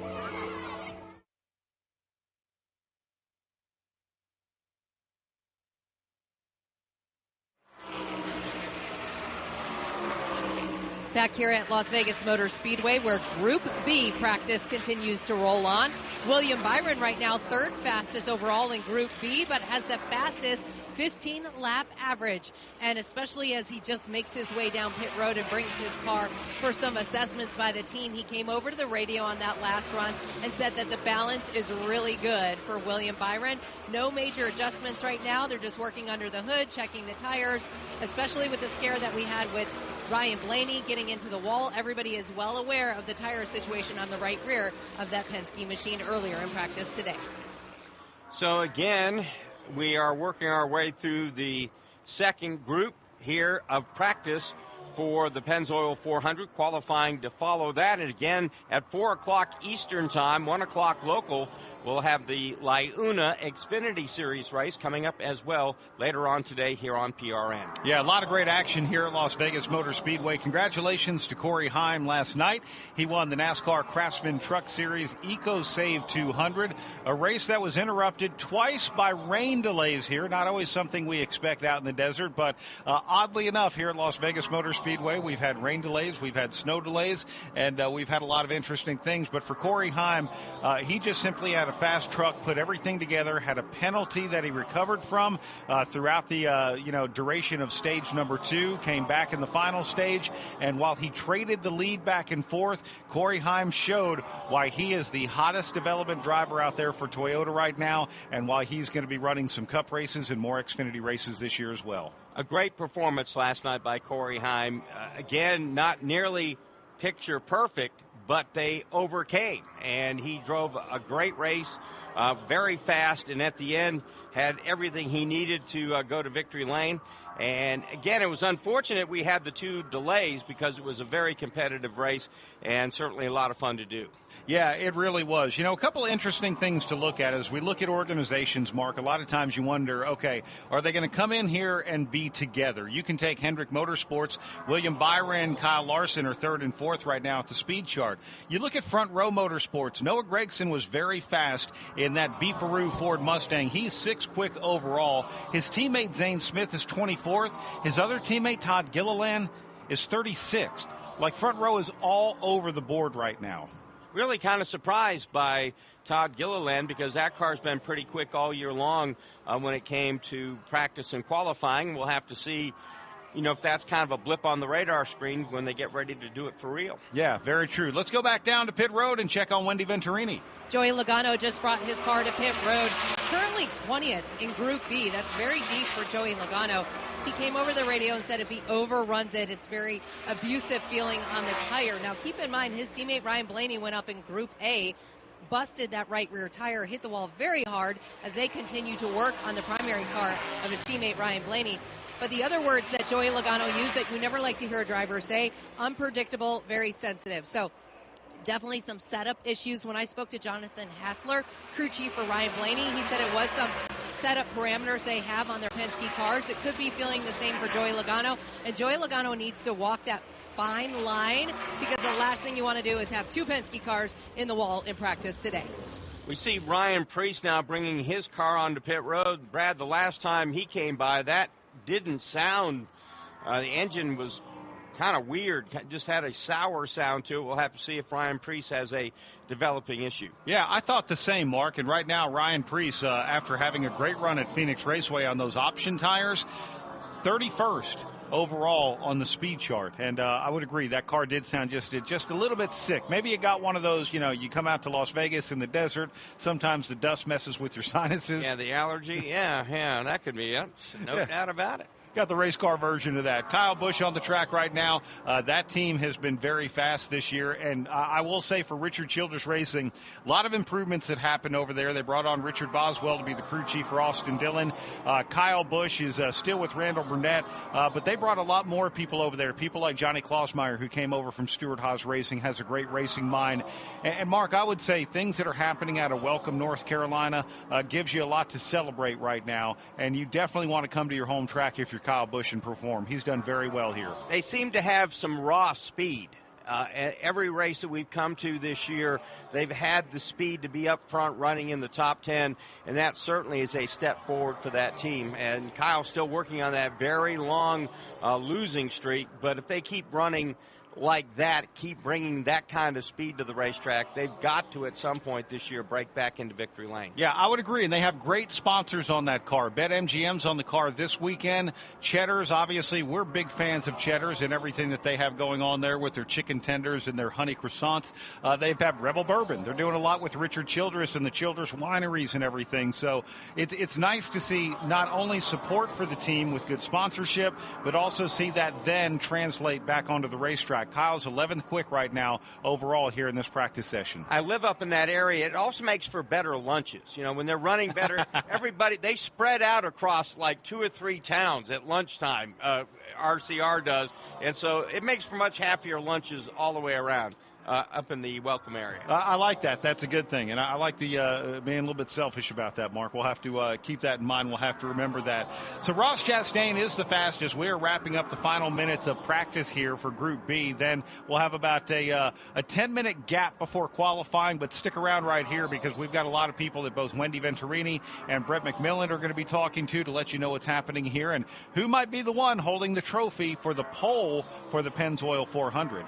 Back here at Las Vegas Motor Speedway, where Group B practice continues to roll on. William Byron right now third fastest overall in Group B, but has the fastest 15-lap average, and especially as he just makes his way down pit road and brings his car for some assessments by the team. He came over to the radio on that last run and said that the balance is really good for William Byron. No major adjustments right now. They're just working under the hood, checking the tires, especially with the scare that we had with Ryan Blaney getting into the wall. Everybody is well aware of the tire situation on the right rear of that Penske machine earlier in practice today. So again, we are working our way through the second group here of practice for the Pennzoil 400, qualifying to follow that. And again, at 4 o'clock Eastern time, 1 o'clock local, we'll have the Liuna Xfinity Series race coming up as well later on today here on PRN. Yeah, a lot of great action here at Las Vegas Motor Speedway. Congratulations to Corey Heim last night. He won the NASCAR Craftsman Truck Series Eco Save 200, a race that was interrupted twice by rain delays here. Not always something we expect out in the desert, but oddly enough, here at Las Vegas Motor Speedway, we've had rain delays, we've had snow delays, and we've had a lot of interesting things. But for Corey Heim, he just simply had a fast truck, put everything together, had a penalty that he recovered from throughout the duration of stage number 2, came back in the final stage, and while he traded the lead back and forth, Corey Heim showed why he is the hottest development driver out there for Toyota right now, and why he's going to be running some Cup races and more Xfinity races this year as well. A great performance last night by Corey Heim. Again, not nearly picture perfect, but they overcame, and he drove a great race, very fast, and at the end had everything he needed to go to victory lane. And again, it was unfortunate we had the 2 delays because it was a very competitive race and certainly a lot of fun to do. Yeah, it really was. You know, a couple of interesting things to look at as we look at organizations, Mark. A lot of times you wonder, okay, are they going to come in here and be together? You can take Hendrick Motorsports. William Byron, Kyle Larson are 3rd and 4th right now at the speed chart. You look at Front Row Motorsports. Noah Gragson was very fast in that Beefaroo Ford Mustang. He's 6th quick overall. His teammate Zane Smith is 24th. His other teammate Todd Gilliland is 36th. Like, Front Row is all over the board right now. Really kind of surprised by Todd Gilliland because that car's been pretty quick all year long when it came to practice and qualifying. We'll have to see, if that's kind of a blip on the radar screen when they get ready to do it for real. Yeah, very true. Let's go back down to pit road and check on Wendy Venturini. Joey Logano just brought his car to pit road, currently 20th in Group B. That's very deep for Joey Logano. He came over the radio and said if he overruns it, it's very abusive feeling on the tire. Now, keep in mind, his teammate Ryan Blaney went up in Group A, busted that right rear tire, hit the wall very hard as they continue to work on the primary car of his teammate Ryan Blaney. But the other words that Joey Logano used that you never like to hear a driver say, unpredictable, very sensitive. So definitely some setup issues. When I spoke to Jonathan Hassler, crew chief for Ryan Blaney, he said it was some setup parameters they have on their Penske cars. It could be feeling the same for Joey Logano, and Joey Logano needs to walk that fine line because the last thing you want to do is have 2 Penske cars in the wall in practice today. We see Ryan Preece now bringing his car onto pit road. Brad, the last time he came by, that didn't sound, the engine was kind of weird, just had a sour sound to it. We'll have to see if Ryan Preece has a developing issue. Yeah, I thought the same, Mark. And right now, Ryan Preece, after having a great run at Phoenix Raceway on those option tires, 31st overall on the speed chart. And I would agree, that car did sound just a little bit sick. Maybe it got one of those, you come out to Las Vegas in the desert, sometimes the dust messes with your sinuses. Yeah, the allergy. Yeah, that could be it. No doubt about it. got the race car version of that. Kyle Busch on the track right now. That team has been very fast this year, and I will say for Richard Childress Racing, a lot of improvements that happened over there. They brought on Richard Boswell to be the crew chief for Austin Dillon. Kyle Busch is still with Randall Burnett, but they brought a lot more people over there. People like Johnny Klausmeyer, who came over from Stewart Haas Racing, has a great racing mind. And Mark, I would say things that are happening out of Welcome, North Carolina, gives you a lot to celebrate right now, and you definitely want to come to your home track if you're Kyle Busch and perform. He's done very well here. They seem to have some raw speed. Every race that we've come to this year, they've had the speed to be up front running in the top 10, and that certainly is a step forward for that team. And Kyle's still working on that very long losing streak, but if they keep running like that, keep bringing that kind of speed to the racetrack, they've got to at some point this year break back into victory lane. Yeah, I would agree, and they have great sponsors on that car. BetMGM's on the car this weekend. Cheddar's, obviously, we're big fans of Cheddar's and everything that they have going on there with their chicken tenders and their honey croissants. They've had Rebel Bourbon. They're doing a lot with Richard Childress and the Childress wineries and everything. So it's nice to see not only support for the team with good sponsorship, but also see that then translate back onto the racetrack. Kyle's 11th quick right now overall here in this practice session. I live up in that area. It also makes for better lunches. You know, when they're running better, everybody, they spread out across like 2 or 3 towns at lunchtime. RCR does. And so it makes for much happier lunches all the way around. Up in the Welcome area. I like that. That's a good thing. And I like the being a little bit selfish about that, Mark. We'll have to keep that in mind. We'll have to remember that. So Ross Chastain is the fastest. We are wrapping up the final minutes of practice here for Group B. Then we'll have about a 10-minute gap before qualifying, but stick around right here because we've got a lot of people that both Wendy Venturini and Brett McMillan are going to be talking to let you know what's happening here and who might be the one holding the trophy for the pole for the Pennzoil 400.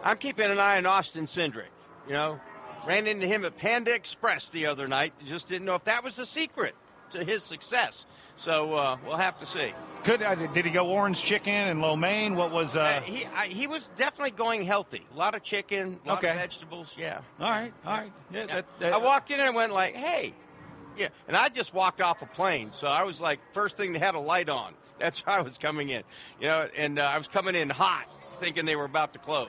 I'm keeping an eye on Austin Cindric. You know, ran into him at Panda Express the other night. Just didn't know if that was the secret to his success. So we'll have to see. Did he go orange chicken and lo mein? What was? He was definitely going healthy. A lot of chicken, a lot of vegetables. Yeah. All right. Yeah. I walked in and I went like, hey. Yeah. And I just walked off a plane. So I was like, first thing they had a light on. That's how I was coming in. You know, and I was coming in hot, thinking they were about to close.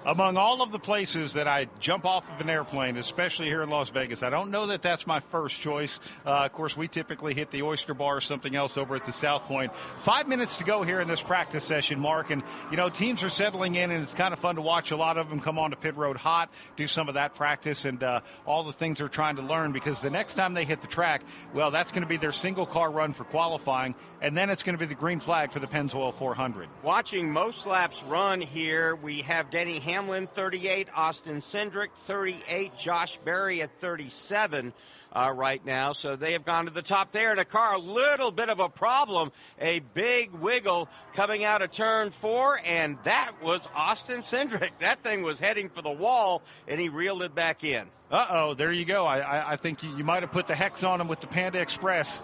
Among all of the places that I jump off of an airplane, especially here in Las Vegas, I don't know that that's my first choice. Of course, we typically hit the Oyster Bar or something else over at the South Point. 5 minutes to go here in this practice session, Mark. And, you know, teams are settling in, and it's kind of fun to watch a lot of them come onto pit road hot, do some of that practice, and all the things they're trying to learn because the next time they hit the track, well, that's going to be their single-car run for qualifying, and then it's going to be the green flag for the Pennzoil 400. Watching most laps run here, we have Denny Hamlin, 38, Austin Cindric, 38, Josh Berry at 37 right now. So they have gone to the top there in a car. A little bit of a problem, a big wiggle coming out of turn 4, and that was Austin Cindric. That thing was heading for the wall, and he reeled it back in. Uh-oh, there you go. I think you might have put the hex on him with the Panda Express.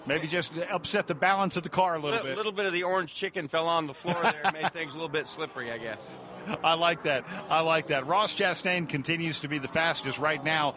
Maybe just upset the balance of the car a little bit. A little bit of the orange chicken fell on the floor there and made things a little bit slippery, I guess. I like that. Ross Chastain continues to be the fastest right now.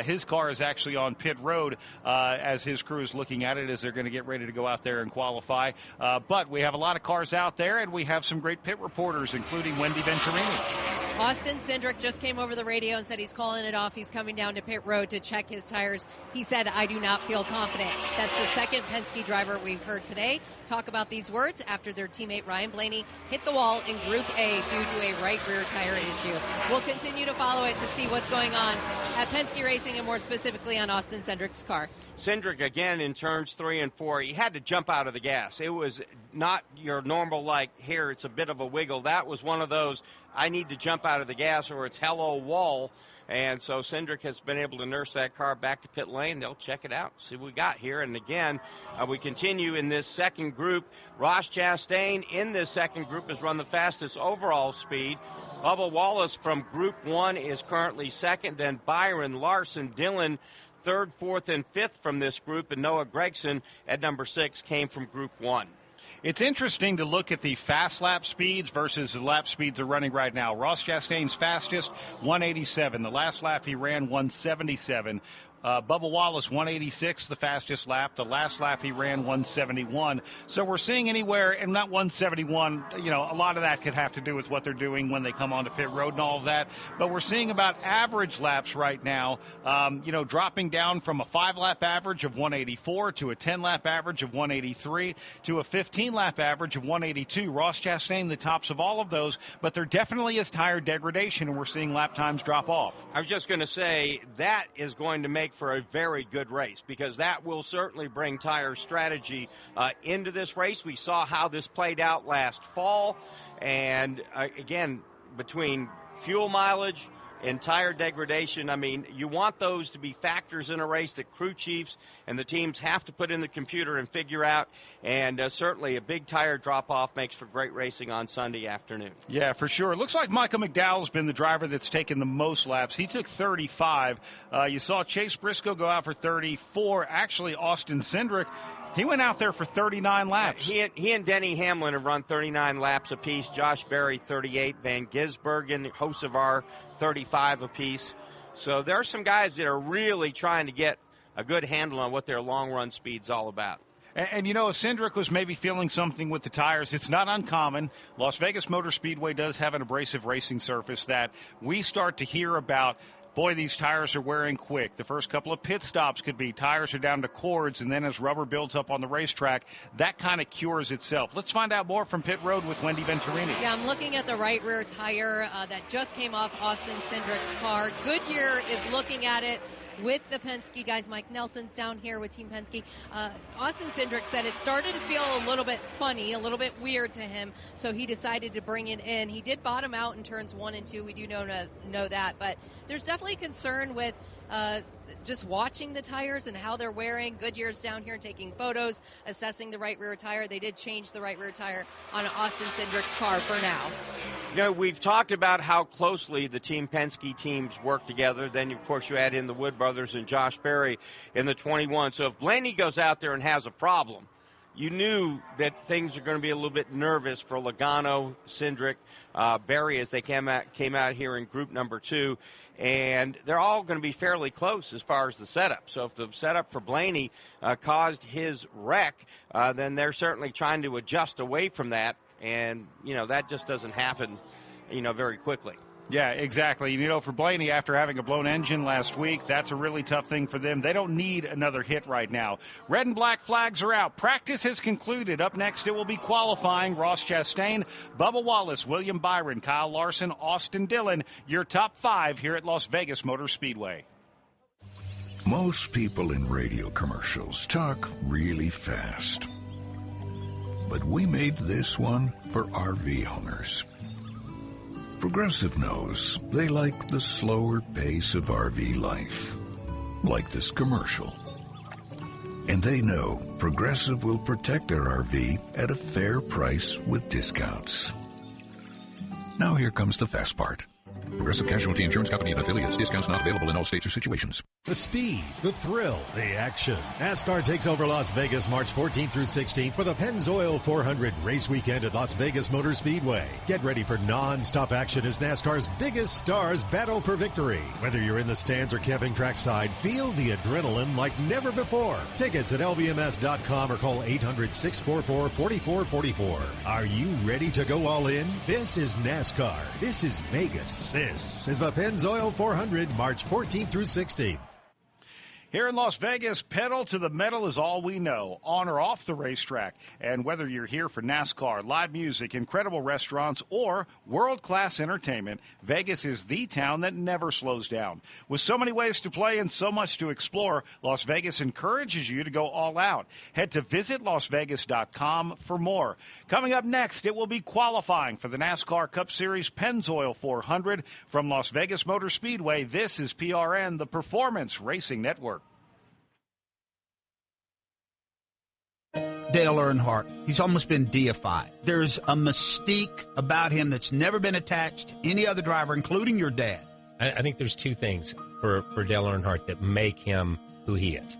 His car is actually on pit road as his crew is looking at it as they're going to get ready to go out there and qualify. But we have a lot of cars out there, and we have some great pit reporters, including Wendy Venturini. Austin Cindric just came over the radio and said he's calling it off. He's coming down to pit road to check his tires. He said, I do not feel confident. That's the second Penske driver we've heard today talk about these words after their teammate Ryan Blaney hit the wall in Group A due to a right rear tire issue. We'll continue to follow it to see what's going on at Penske Racing and more specifically on Austin Cindric's car. Cindric again in turns 3 and 4. He had to jump out of the gas. It was not your normal, like, here, it's a bit of a wiggle. That was one of those, I need to jump out of the gas or it's hello wall. And so Cindric has been able to nurse that car back to pit lane. They'll check it out, see what we got here. And again, we continue in this second group. Ross Chastain in this second group has run the fastest overall speed. Bubba Wallace from Group 1 is currently second. Then Byron, Larson, Dillon, third, fourth, and fifth from this group. And Noah Gragson at number 6 came from Group 1. It's interesting to look at the fast lap speeds versus the lap speeds they're running right now. Ross Chastain's fastest, 187. The last lap he ran 177. Bubba Wallace, 186, the fastest lap. The last lap he ran 171. So we're seeing anywhere, and not 171, a lot of that could have to do with what they're doing when they come onto pit road and all of that. But we're seeing about average laps right now, dropping down from a 5-lap average of 184 to a 10-lap average of 183 to a 15-lap average of 182. Ross Chastain, the tops of all of those, but there definitely is tire degradation, and we're seeing lap times drop off. I was just going to say that is going to make for a very good race, because that will certainly bring tire strategy into this race. We saw how this played out last fall, and again, between fuel mileage and tire degradation, I mean, you want those to be factors in a race that crew chiefs and the teams have to put in the computer and figure out, and certainly a big tire drop-off makes for great racing on Sunday afternoon. Yeah, for sure. It looks like Michael McDowell's been the driver that's taken the most laps. He took 35. You saw Chase Briscoe go out for 34. Actually, Austin Cindric, he went out there for 39 laps. He and Denny Hamlin have run 39 laps apiece. Josh Berry, 38. Van Gisbergen, Hocevar, 35 apiece. So there are some guys that are really trying to get a good handle on what their long-run speed's all about. And if Cindric was maybe feeling something with the tires, it's not uncommon. Las Vegas Motor Speedway does have an abrasive racing surface that we start to hear about. Boy, these tires are wearing quick. The first couple of pit stops could be tires are down to cords, and then as rubber builds up on the racetrack, that kind of cures itself. Let's find out more from Pit Road with Wendy Venturini. Yeah, I'm looking at the right rear tire that just came off Austin Cindric's car. Goodyear is looking at it with the Penske guys. Mike Nelson's down here with Team Penske. Austin Cindric said it started to feel a little bit funny, a little bit weird to him, so he decided to bring it in. He did bottom out in turns 1 and 2. We do know that, but there's definitely concern with just watching the tires and how they're wearing. Goodyear's down here taking photos, assessing the right rear tire. They did change the right rear tire on Austin Cindric's car for now. We've talked about how closely the Team Penske teams work together. Then, of course, you add in the Wood brothers and Josh Berry in the 21. So if Blaney goes out there and has a problem, you knew that things are going to be a little bit nervous for Logano, Cindric, Berry as they came out here in group number 2. And they're all going to be fairly close as far as the setup. So if the setup for Blaney caused his wreck, then they're certainly trying to adjust away from that. And, that just doesn't happen, very quickly. Yeah, exactly. For Blaney, after having a blown engine last week, that's a really tough thing for them. They don't need another hit right now. Red and black flags are out. Practice has concluded. Up next, it will be qualifying. Ross Chastain, Bubba Wallace, William Byron, Kyle Larson, Austin Dillon, your top 5 here at Las Vegas Motor Speedway. Most people in radio commercials talk really fast. But we made this one for RV owners. Progressive knows they like the slower pace of RV life, like this commercial. And they know Progressive will protect their RV at a fair price with discounts. Now here comes the fast part. Progressive Casualty Insurance Company and affiliates. Discounts not available in all states or situations. The speed, the thrill, the action. NASCAR takes over Las Vegas March 14th through 16th for the Pennzoil 400 race weekend at Las Vegas Motor Speedway. Get ready for non-stop action as NASCAR's biggest stars battle for victory. Whether you're in the stands or camping trackside, feel the adrenaline like never before. Tickets at lvms.com or call 800-644-4444. Are you ready to go all in? This is NASCAR. This is Vegas. This is the Pennzoil 400, March 14th through 16th. Here in Las Vegas, pedal to the metal is all we know, on or off the racetrack. And whether you're here for NASCAR, live music, incredible restaurants, or world-class entertainment, Vegas is the town that never slows down. With so many ways to play and so much to explore, Las Vegas encourages you to go all out. Head to visitlasvegas.com for more. Coming up next, it will be qualifying for the NASCAR Cup Series Pennzoil 400 from Las Vegas Motor Speedway. This is PRN, the Performance Racing Network. Dale Earnhardt. He's almost been deified. There's a mystique about him that's never been attached to any other driver, including your dad. I think there's two things for Dale Earnhardt that make him who he is.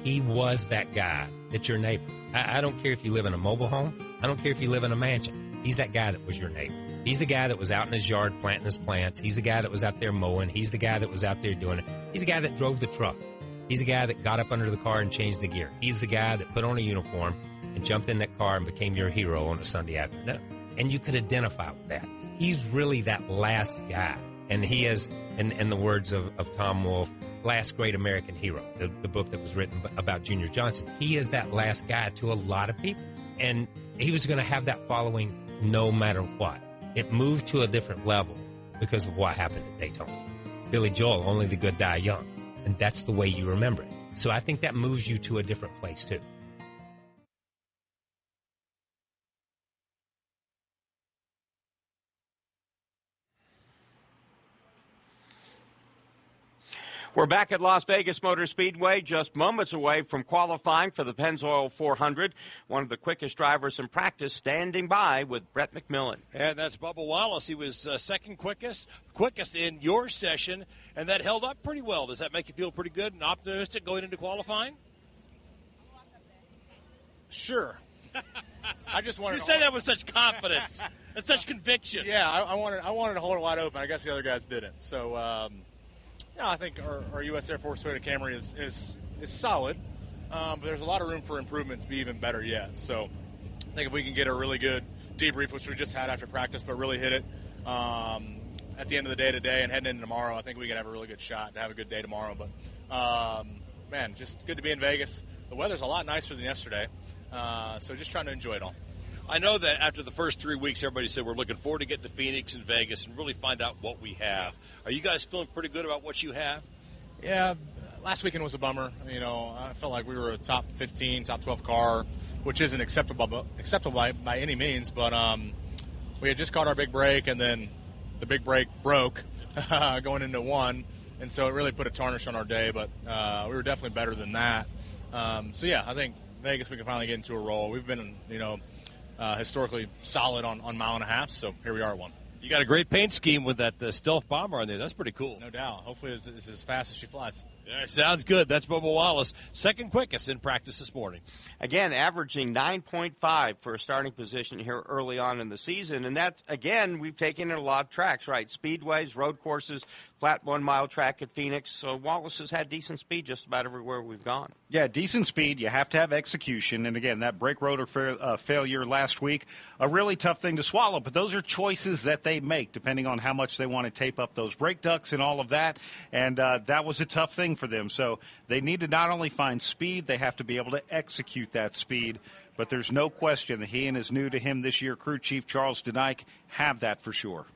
He was that guy that's your neighbor. I don't care if you live in a mobile home. I don't care if you live in a mansion. He's that guy that was your neighbor. He's the guy that was out in his yard planting his plants. He's the guy that was out there mowing. He's the guy that was out there doing it. He's the guy that drove the truck. He's the guy that got up under the car and changed the gear. He's the guy that put on a uniform and jumped in that car and became your hero on a Sunday afternoon. And you could identify with that. He's really that last guy. And he is, in the words of Tom Wolfe, last great American hero, the book that was written about Junior Johnson. He is that last guy to a lot of people. And he was going to have that following no matter what. It moved to a different level because of what happened at Daytona. Billy Joel, only the good die young. And that's the way you remember it. So I think that moves you to a different place, too. We're back at Las Vegas Motor Speedway, just moments away from qualifying for the Pennzoil 400. One of the quickest drivers in practice standing by with Brett McMillan. And that's Bubba Wallace. He was second quickest in your session, and that held up pretty well. Does that make you feel pretty good and optimistic going into qualifying? Sure. I just wanted. You say that with such confidence and such conviction. Yeah, I wanted to hold it wide open. I guess the other guys didn't. So. Yeah, I think our U.S. Air Force Toyota Camry is solid, but there's a lot of room for improvement to be even better yet. So I think if we can get a really good debrief, which we just had after practice, but really hit it at the end of the day today and heading into tomorrow, I think we can have a really good shot to have a good day tomorrow. But, man, just good to be in Vegas. The weather's a lot nicer than yesterday, so just trying to enjoy it all. I know that after the first 3 weeks, everybody said we're looking forward to getting to Phoenix and Vegas and really find out what we have. Are you guys feeling pretty good about what you have? Yeah, last weekend was a bummer. You know, I felt like we were a top 15, top 12 car, which isn't acceptable by any means. But we had just caught our big break, and then the big break broke going into one, and so it really put a tarnish on our day. But we were definitely better than that. So, yeah, I think Vegas we can finally get into a roll. We've been, historically solid on mile and a half, so here we are at one. You got a great paint scheme with that stealth bomber on there. That's pretty cool. No doubt. Hopefully it's as fast as she flies. Yeah, sounds good. That's Bubba Wallace, second quickest in practice this morning. Again, averaging 9.5 for a starting position here early on in the season. And that's, again, we've taken in a lot of tracks, right? Speedways, road courses, flat 1 mile track at Phoenix. So Wallace has had decent speed just about everywhere we've gone. Yeah, decent speed. You have to have execution. And, again, that brake rotor failure last week, a really tough thing to swallow. But those are choices that they make depending on how much they want to tape up those brake ducts and all of that. And that was a tough thing for them. So they need to not only find speed, they have to be able to execute that speed. But there's no question that he and his new to him this year crew chief Charles Denike have that for sure.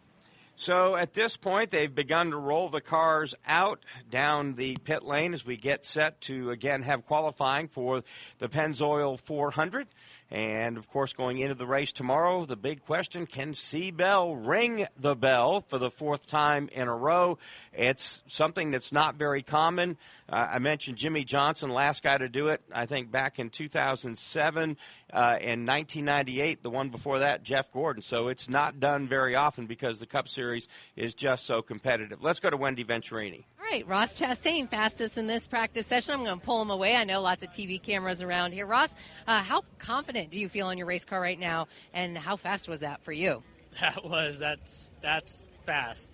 So at this point, they've begun to roll the cars out down the pit lane as we get set to, again, have qualifying for the Pennzoil 400. And, of course, going into the race tomorrow, the big question, can C. Bell ring the bell for the 4th time in a row? It's something that's not very common. I mentioned Jimmy Johnson, last guy to do it, I think, back in 2007. In 1998, the one before that, Jeff Gordon. So it's not done very often because the Cup Series is just so competitive. Let's go to Wendy Venturini. All right, Ross Chastain, fastest in this practice session. I'm going to pull him away. I know lots of TV cameras around here. Ross, how confident do you feel in your race car right now, and how fast was that for you? That's fast.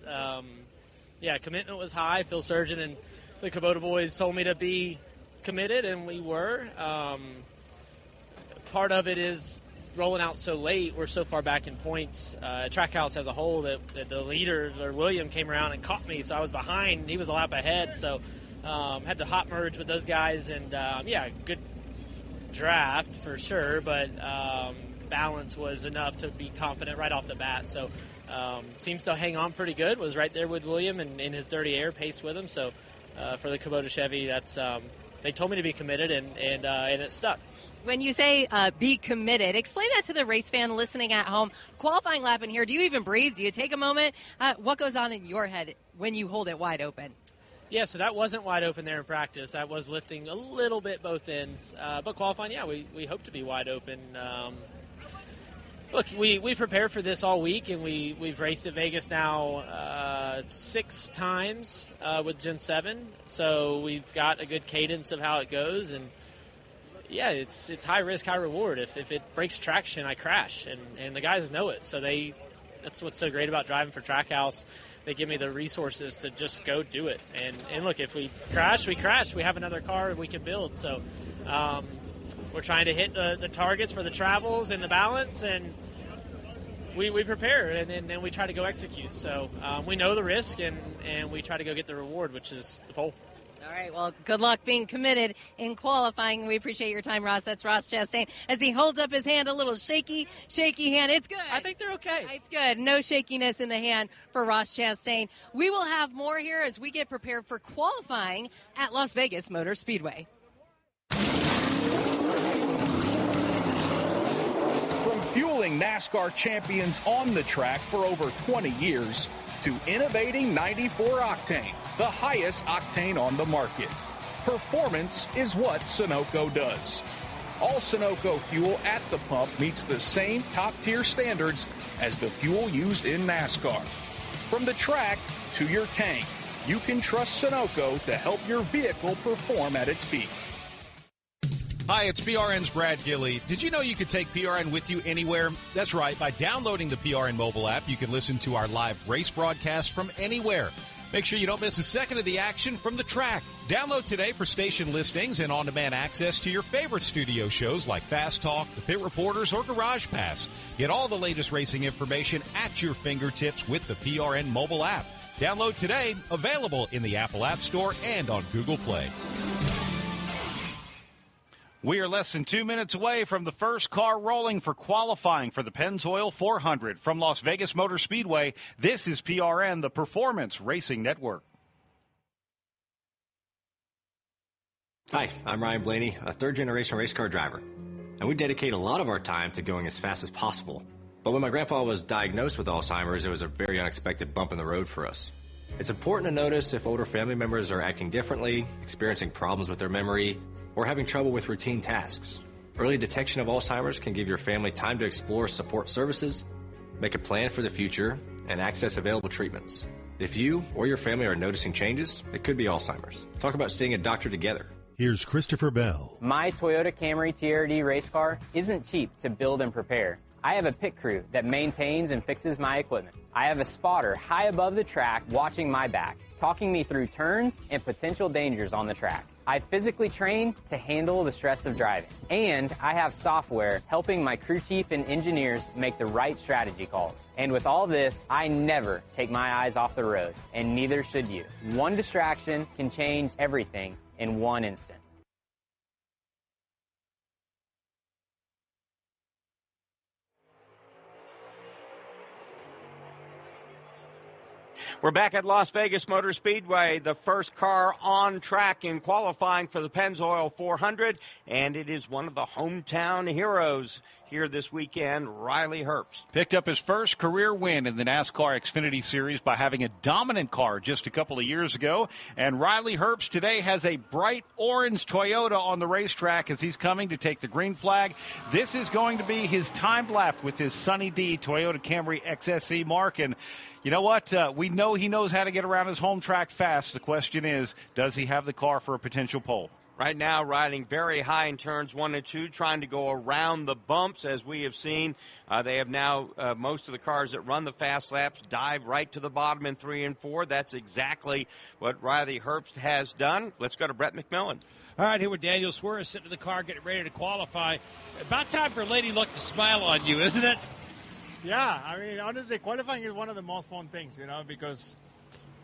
Yeah, commitment was high. Phil Surgeon and the Kubota boys told me to be committed, and we were. Part of it is rolling out so late. We're so far back in points. Trackhouse as a whole that the leader, William, came around and caught me, so I was behind. He was a lap ahead, so had to hot merge with those guys. And, yeah, good draft for sure, but balance was enough to be confident right off the bat. So seems to hang on pretty good. Was right there with William and in his dirty air, paced with him. So for the Kubota Chevy, that's they told me to be committed, and it stuck. When you say be committed, explain that to the race fan listening at home. Qualifying lap in here, do you even breathe? Do you take a moment? What goes on in your head when you hold it wide open? Yeah, so that wasn't wide open there in practice. That was lifting a little bit both ends. But qualifying, yeah, we hope to be wide open. Look, we prepared for this all week, and we've raced at Vegas now 6 times with Gen 7. So we've got a good cadence of how it goes, and yeah, it's high risk, high reward. If it breaks traction, I crash, and the guys know it. So that's what's so great about driving for Trackhouse. they give me the resources to just go do it. And look, if we crash, we crash. We have another car we can build. So we're trying to hit the targets for the travels and the balance, and we prepare, and then we try to go execute. So we know the risk, and we try to go get the reward, which is the pole. All right, well, good luck being committed in qualifying. We appreciate your time, Ross. That's Ross Chastain as he holds up his hand, a little shaky hand. It's good. I think they're okay. It's good. No shakiness in the hand for Ross Chastain. We will have more here as we get prepared for qualifying at Las Vegas Motor Speedway. From fueling NASCAR champions on the track for over 20 years to innovating 94 octane, the highest octane on the market. Performance is what Sunoco does. All Sunoco fuel at the pump meets the same top-tier standards as the fuel used in NASCAR. From the track to your tank, you can trust Sunoco to help your vehicle perform at its peak. Hi, it's PRN's Brad Gilley. Did you know you could take PRN with you anywhere? That's right. By downloading the PRN mobile app, you can listen to our live race broadcast from anywhere. Make sure you don't miss a second of the action from the track. Download today for station listings and on-demand access to your favorite studio shows like Fast Talk, The Pit Reporters, or Garage Pass. Get all the latest racing information at your fingertips with the PRN mobile app. Download today, available in the Apple App Store and on Google Play. We are less than 2 minutes away from the first car rolling for qualifying for the Pennzoil 400 from Las Vegas Motor Speedway. This is PRN, the Performance Racing Network. Hi, I'm Ryan Blaney, a third-generation race car driver, and we dedicate a lot of our time to going as fast as possible. But when my grandpa was diagnosed with Alzheimer's, it was a very unexpected bump in the road for us. It's important to notice if older family members are acting differently, experiencing problems with their memory, or having trouble with routine tasks. Early detection of Alzheimer's can give your family time to explore support services, make a plan for the future, and access available treatments. If you or your family are noticing changes, it could be Alzheimer's. Talk about seeing a doctor together. Here's Christopher Bell. My Toyota Camry TRD race car isn't cheap to build and prepare. I have a pit crew that maintains and fixes my equipment. I have a spotter high above the track watching my back, talking me through turns and potential dangers on the track. I physically train to handle the stress of driving. And I have software helping my crew chief and engineers make the right strategy calls. And with all this, I never take my eyes off the road, and neither should you. One distraction can change everything in one instant. We're back at Las Vegas Motor Speedway, the first car on track in qualifying for the Pennzoil 400, and it is one of the hometown heroes here this weekend, Riley Herbst. Picked up his first career win in the NASCAR Xfinity Series by having a dominant car just a couple of years ago. And Riley Herbst today has a bright orange Toyota on the racetrack as he's coming to take the green flag. This is going to be his time lap with his Sunny D Toyota Camry XSE mark. And you know what? We know he knows how to get around his home track fast. The question is, does he have the car for a potential pole? Right now, riding very high in turns 1 and 2, trying to go around the bumps, as we have seen. They have now, most of the cars that run the fast laps dive right to the bottom in 3 and 4. That's exactly what Riley Herbst has done. Let's go to Brett McMillan. All right, here with Daniel Suarez sitting in the car getting ready to qualify. About time for Lady Luck to smile on you, isn't it? Yeah, I mean, honestly, qualifying is one of the most fun things, because,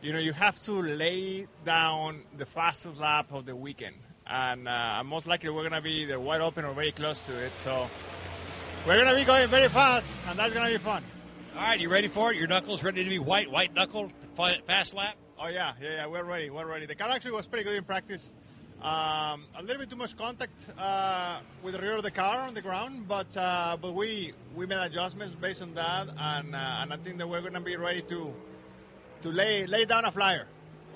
you have to lay down the fastest lap of the weekend. And most likely we're going to be either wide open or very close to it. So we're going to be going very fast, and that's going to be fun. All right, you ready for it? Your knuckles ready to be white knuckle, fast lap? Oh, yeah, we're ready. The car actually was pretty good in practice. A little bit too much contact with the rear of the car on the ground, but we made adjustments based on that, and I think that we're going to be ready to lay down a flyer.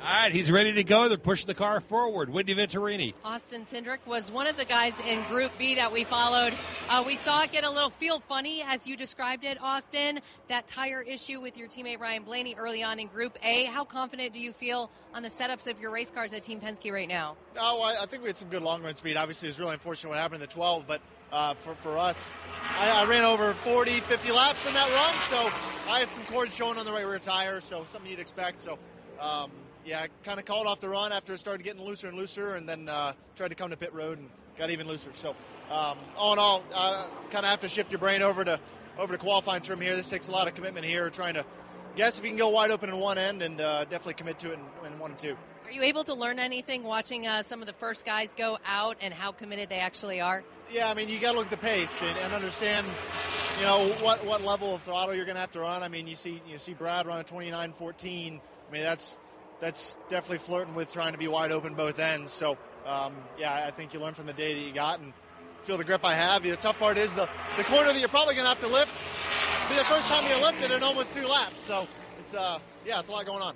All right, he's ready to go. They're pushing the car forward. Wendy Venturini. Austin Cindric was one of the guys in Group B that we followed. We saw it get a little feel funny, as you described it, Austin, that tire issue with your teammate Ryan Blaney early on in Group A. How confident do you feel on the setups of your race cars at Team Penske right now? Oh, I think we had some good long-run speed. Obviously, it's really unfortunate what happened in the 12, but for us, I ran over 40, 50 laps in that run, so I had some cords showing on the right rear tire, so something you'd expect. So, yeah, I kind of called off the run after it started getting looser and looser, and then tried to come to pit road and got even looser. So, all in all, kind of have to shift your brain over to qualifying trim here. This takes a lot of commitment here, trying to guess if you can go wide open in one end, and definitely commit to it in 1 and 2. Are you able to learn anything watching some of the first guys go out and how committed they actually are? Yeah, I mean, you got to look at the pace and understand, what level of throttle you're going to have to run. I mean, you see Brad run a 29.14. I mean, that's definitely flirting with trying to be wide open both ends. So, yeah, I think you learn from the day that you got and feel the grip I have. The tough part is the corner that you're probably going to have to lift. It'll be the first time you lift it in almost 2 laps. So it's a lot going on.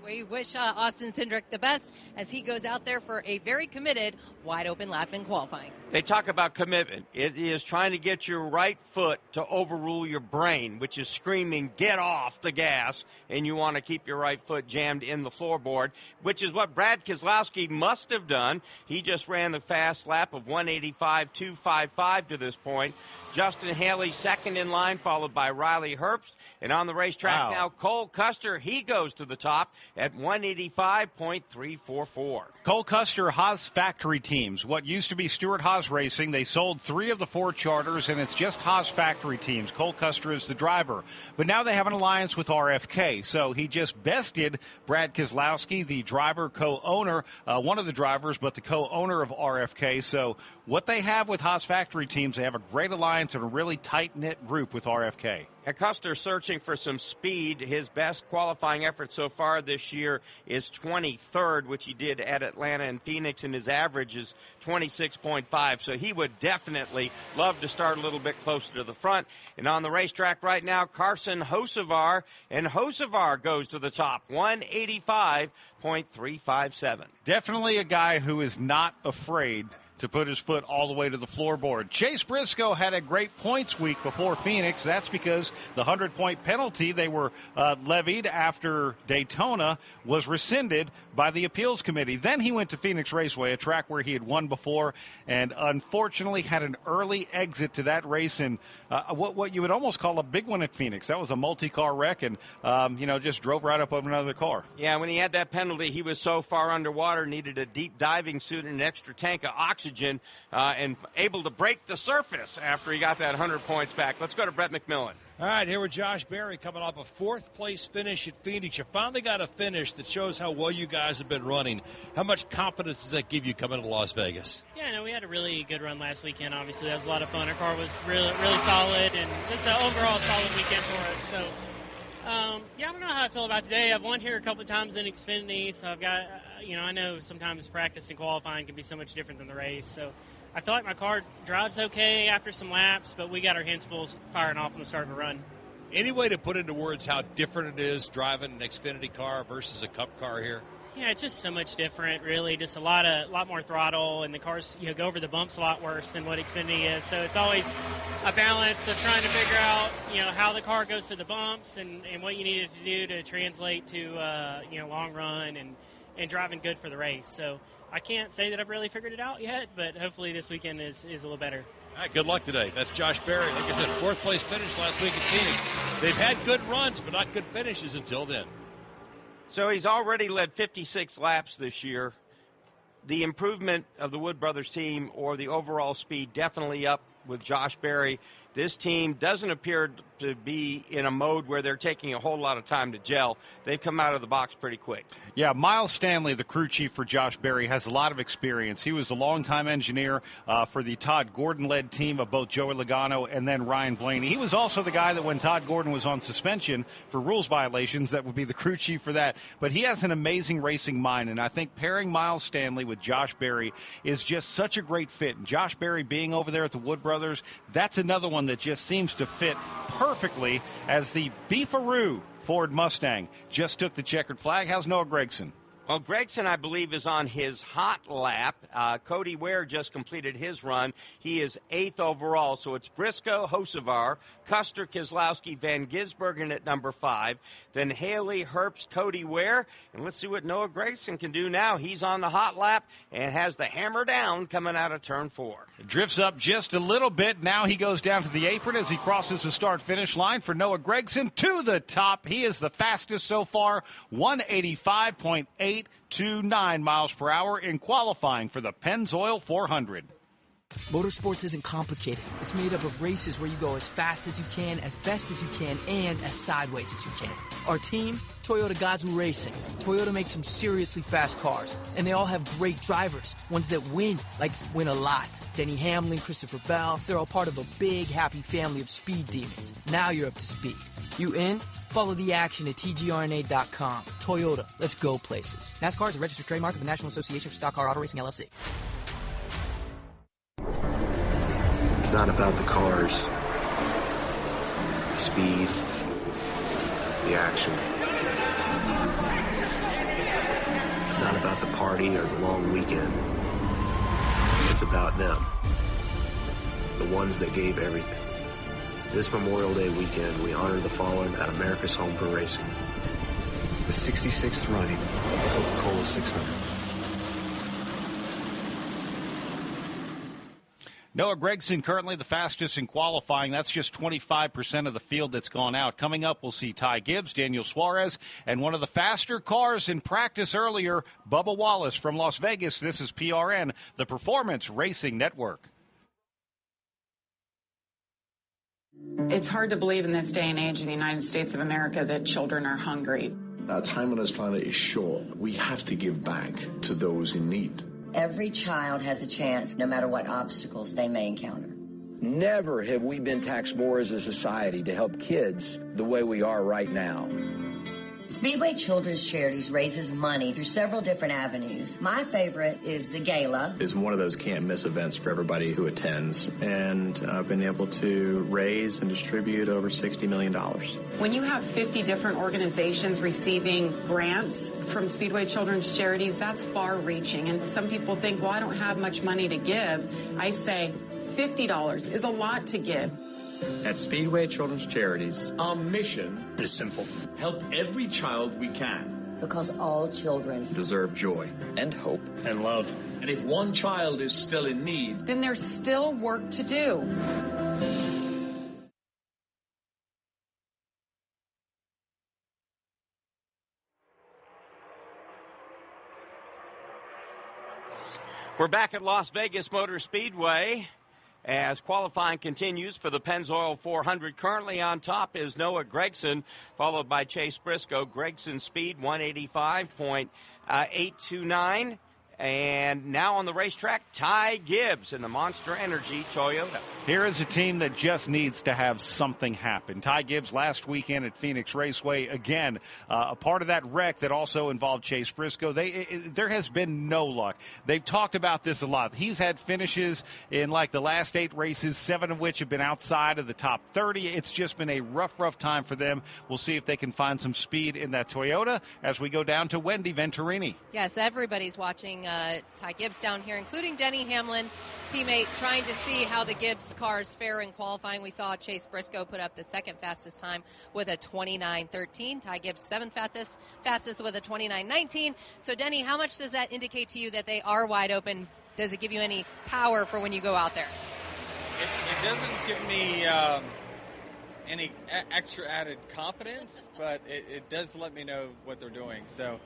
We wish Austin Cindric the best as he goes out there for a very committed, wide-open lap in qualifying. They talk about commitment. It is trying to get your right foot to overrule your brain, which is screaming, get off the gas, and you want to keep your right foot jammed in the floorboard, which is what Brad Keselowski must have done. He just ran the fast lap of 185.255 to this point. Justin Haley second in line, followed by Riley Herbst. And on the racetrack now, Cole Custer, he goes to the top at 185.344. Cole Custer, Haas factory teams. What used to be Stewart Haas Racing, they sold 3 of the 4 charters, and it's just Haas factory teams. Cole Custer is the driver. But now they have an alliance with RFK, so he just bested Brad Keselowski, the driver, co-owner, one of the drivers, but the co-owner of RFK. So what they have with Haas factory teams, they have a great alliance and a really tight-knit group with RFK. And Custer searching for some speed. His best qualifying effort so far this year is 23rd, which he did at Atlanta and Phoenix, and his average is 26.5. So he would definitely love to start a little bit closer to the front. And on the racetrack right now, Carson Hocevar, and Hocevar goes to the top, 185.357. Definitely a guy who is not afraid to put his foot all the way to the floorboard. Chase Briscoe had a great points week before Phoenix. That's because the 100-point penalty they were levied after Daytona was rescinded by the appeals committee. Then he went to Phoenix Raceway, a track where he had won before, and unfortunately had an early exit to that race in what you would almost call a big one at Phoenix. That was a multi-car wreck, and just drove right up over another car. Yeah, when he had that penalty, he was so far underwater, needed a deep diving suit and an extra tank of oxygen, and able to break the surface after he got that 100 points back. Let's go to Brett McMillan. All right, here with Josh Berry coming off a 4th-place finish at Phoenix. You finally got a finish that shows how well you guys have been running. How much confidence does that give you coming to Las Vegas? Yeah, no, we had a really good run last weekend. Obviously, that was a lot of fun. Our car was really, really solid, and this is an overall solid weekend for us. So, I don't know how I feel about today. I've won here a couple of times in Xfinity, so I've got, I know sometimes practice and qualifying can be so much different than the race. So I feel like my car drives okay after some laps, but we got our hands full firing off on the start of a run. Any way to put into words how different it is driving an Xfinity car versus a Cup car here? Yeah, it's just so much different, really. Just a lot more throttle, and the cars, go over the bumps a lot worse than what Xfinity is. So it's always a balance of trying to figure out, how the car goes through the bumps and what you need it to do to translate to, long run and driving good for the race. So I can't say that I've really figured it out yet, but hopefully this weekend is a little better. All right, good luck today. That's Josh Berry. Like I said, 4th-place finish last week at Phoenix. They've had good runs, but not good finishes until then. So he's already led 56 laps this year. The improvement of the Wood Brothers team, or the overall speed, definitely up with Josh Berry. This team doesn't appear to be in a mode where they're taking a whole lot of time to gel. They've come out of the box pretty quick. Yeah, Miles Stanley, the crew chief for Josh Berry, has a lot of experience. He was a longtime engineer for the Todd Gordon-led team of both Joey Logano and then Ryan Blaney. He was also the guy that when Todd Gordon was on suspension for rules violations, that would be the crew chief for that. But he has an amazing racing mind, and I think pairing Miles Stanley with Josh Berry is just such a great fit. And Josh Berry being over there at the Wood Brothers, that's another one that just seems to fit perfectly as the Beefaroo Ford Mustang just took the checkered flag. How's Noah Gragson? Well, Gregson, I believe, is on his hot lap. Cody Ware just completed his run. He is 8th overall. So it's Briscoe, Hocevar, Custer, Keselowski, Van Gisbergen at number 5. Then Haley, Herbst, Cody Ware. And let's see what Noah Gregson can do now. He's on the hot lap and has the hammer down coming out of turn 4. Drifts up just a little bit. Now he goes down to the apron as he crosses the start-finish line for Noah Gregson to the top. He is the fastest so far, 185.829 miles per hour in qualifying for the Pennzoil 400. Motorsports isn't complicated. It's made up of races where you go as fast as you can, as best as you can, and as sideways as you can. Our team, Toyota Gazoo Racing. Toyota makes some seriously fast cars, and they all have great drivers, ones that win, like win a lot. Denny Hamlin, Christopher Bell, they're all part of a big, happy family of speed demons. Now you're up to speed. You in? Follow the action at tgrna.com. Toyota, let's go places. NASCAR is a registered trademark of the National Association of Stock Car Auto Racing, LLC. It's not about the cars, the speed, the action. It's not about the party or the long weekend. It's about them, the ones that gave everything. This Memorial Day weekend, we honor the fallen at America's Home for Racing. The 66th running of the Coca-Cola 600. Noah Gregson currently the fastest in qualifying. That's just 25% of the field that's gone out. Coming up, we'll see Ty Gibbs, Daniel Suarez, and one of the faster cars in practice earlier, Bubba Wallace from Las Vegas. This is PRN, the Performance Racing Network. It's hard to believe in this day and age in the United States of America that children are hungry. Our time on this planet is short. We have to give back to those in need. Every child has a chance, no matter what obstacles they may encounter. Never have we been taxed more as a society to help kids the way we are right now. Speedway Children's Charities raises money through several different avenues. My favorite is the Gala. It's one of those can't-miss events for everybody who attends, and I've been able to raise and distribute over $60 million. When you have 50 different organizations receiving grants from Speedway Children's Charities, that's far-reaching. And some people think, well, I don't have much money to give. I say $50 is a lot to give. At Speedway Children's Charities, our mission is simple. Help every child we can. Because all children deserve joy and hope and love. And if one child is still in need, then there's still work to do. We're back at Las Vegas Motor Speedway as qualifying continues for the Pennzoil 400. Currently on top is Noah Gregson, followed by Chase Briscoe. Gregson's speed, 185.829. And now on the racetrack, Ty Gibbs in the Monster Energy Toyota. Here is a team that just needs to have something happen. Ty Gibbs last weekend at Phoenix Raceway, again, a part of that wreck that also involved Chase Briscoe. There has been no luck. They've talked about this a lot. He's had finishes in like the last 8 races, 7 of which have been outside of the top 30. It's just been a rough time for them. We'll see if they can find some speed in that Toyota as we go down to Wendy Venturini. Yes, everybody's watching Ty Gibbs down here, including Denny Hamlin, teammate, trying to see how the Gibbs cars fare in qualifying. We saw Chase Briscoe put up the second fastest time with a 29.13. Ty Gibbs, 7th fastest with a 29.19. So, Denny, how much does that indicate to you that they are wide open? Does it give you any power for when you go out there? It doesn't give me any extra added confidence, but it does let me know what they're doing. So,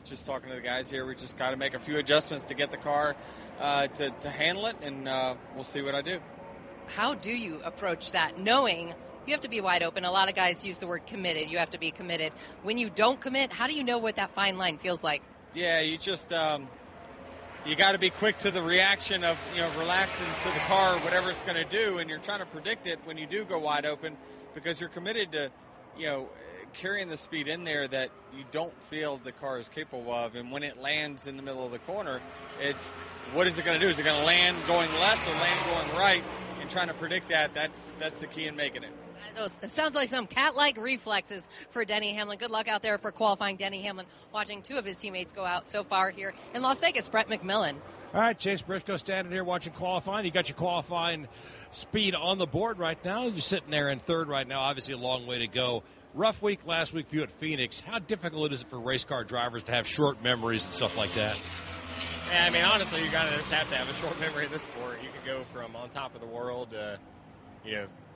just talking to the guys here, we just got to make a few adjustments to get the car to handle it, and we'll see what I do. How do you approach that, knowing you have to be wide open? A lot of guys use the word committed. You have to be committed. When you don't commit, how do you know what that fine line feels like? Yeah, you just you got to be quick to the reaction of, reacting to the car, whatever it's going to do, and you're trying to predict it when you do go wide open, because you're committed to, carrying the speed in there that you don't feel the car is capable of. And when it lands in the middle of the corner, it's what is it going to do? Is it going to land going left or land going right? And trying to predict that's the key in making it. It sounds like some cat-like reflexes for Denny Hamlin. Good luck out there for qualifying. Denny Hamlin watching two of his teammates go out so far here in Las Vegas. Brett McMillan. All right, Chase Briscoe standing here watching qualifying. You got your qualifying speed on the board right now. You're sitting there in third right now. Obviously a long way to go. Rough week last week for you at Phoenix. How difficult is it for race car drivers to have short memories and stuff like that? Yeah, I mean, honestly, you gotta just have to have a short memory in this sport. You could go from on top of the world to,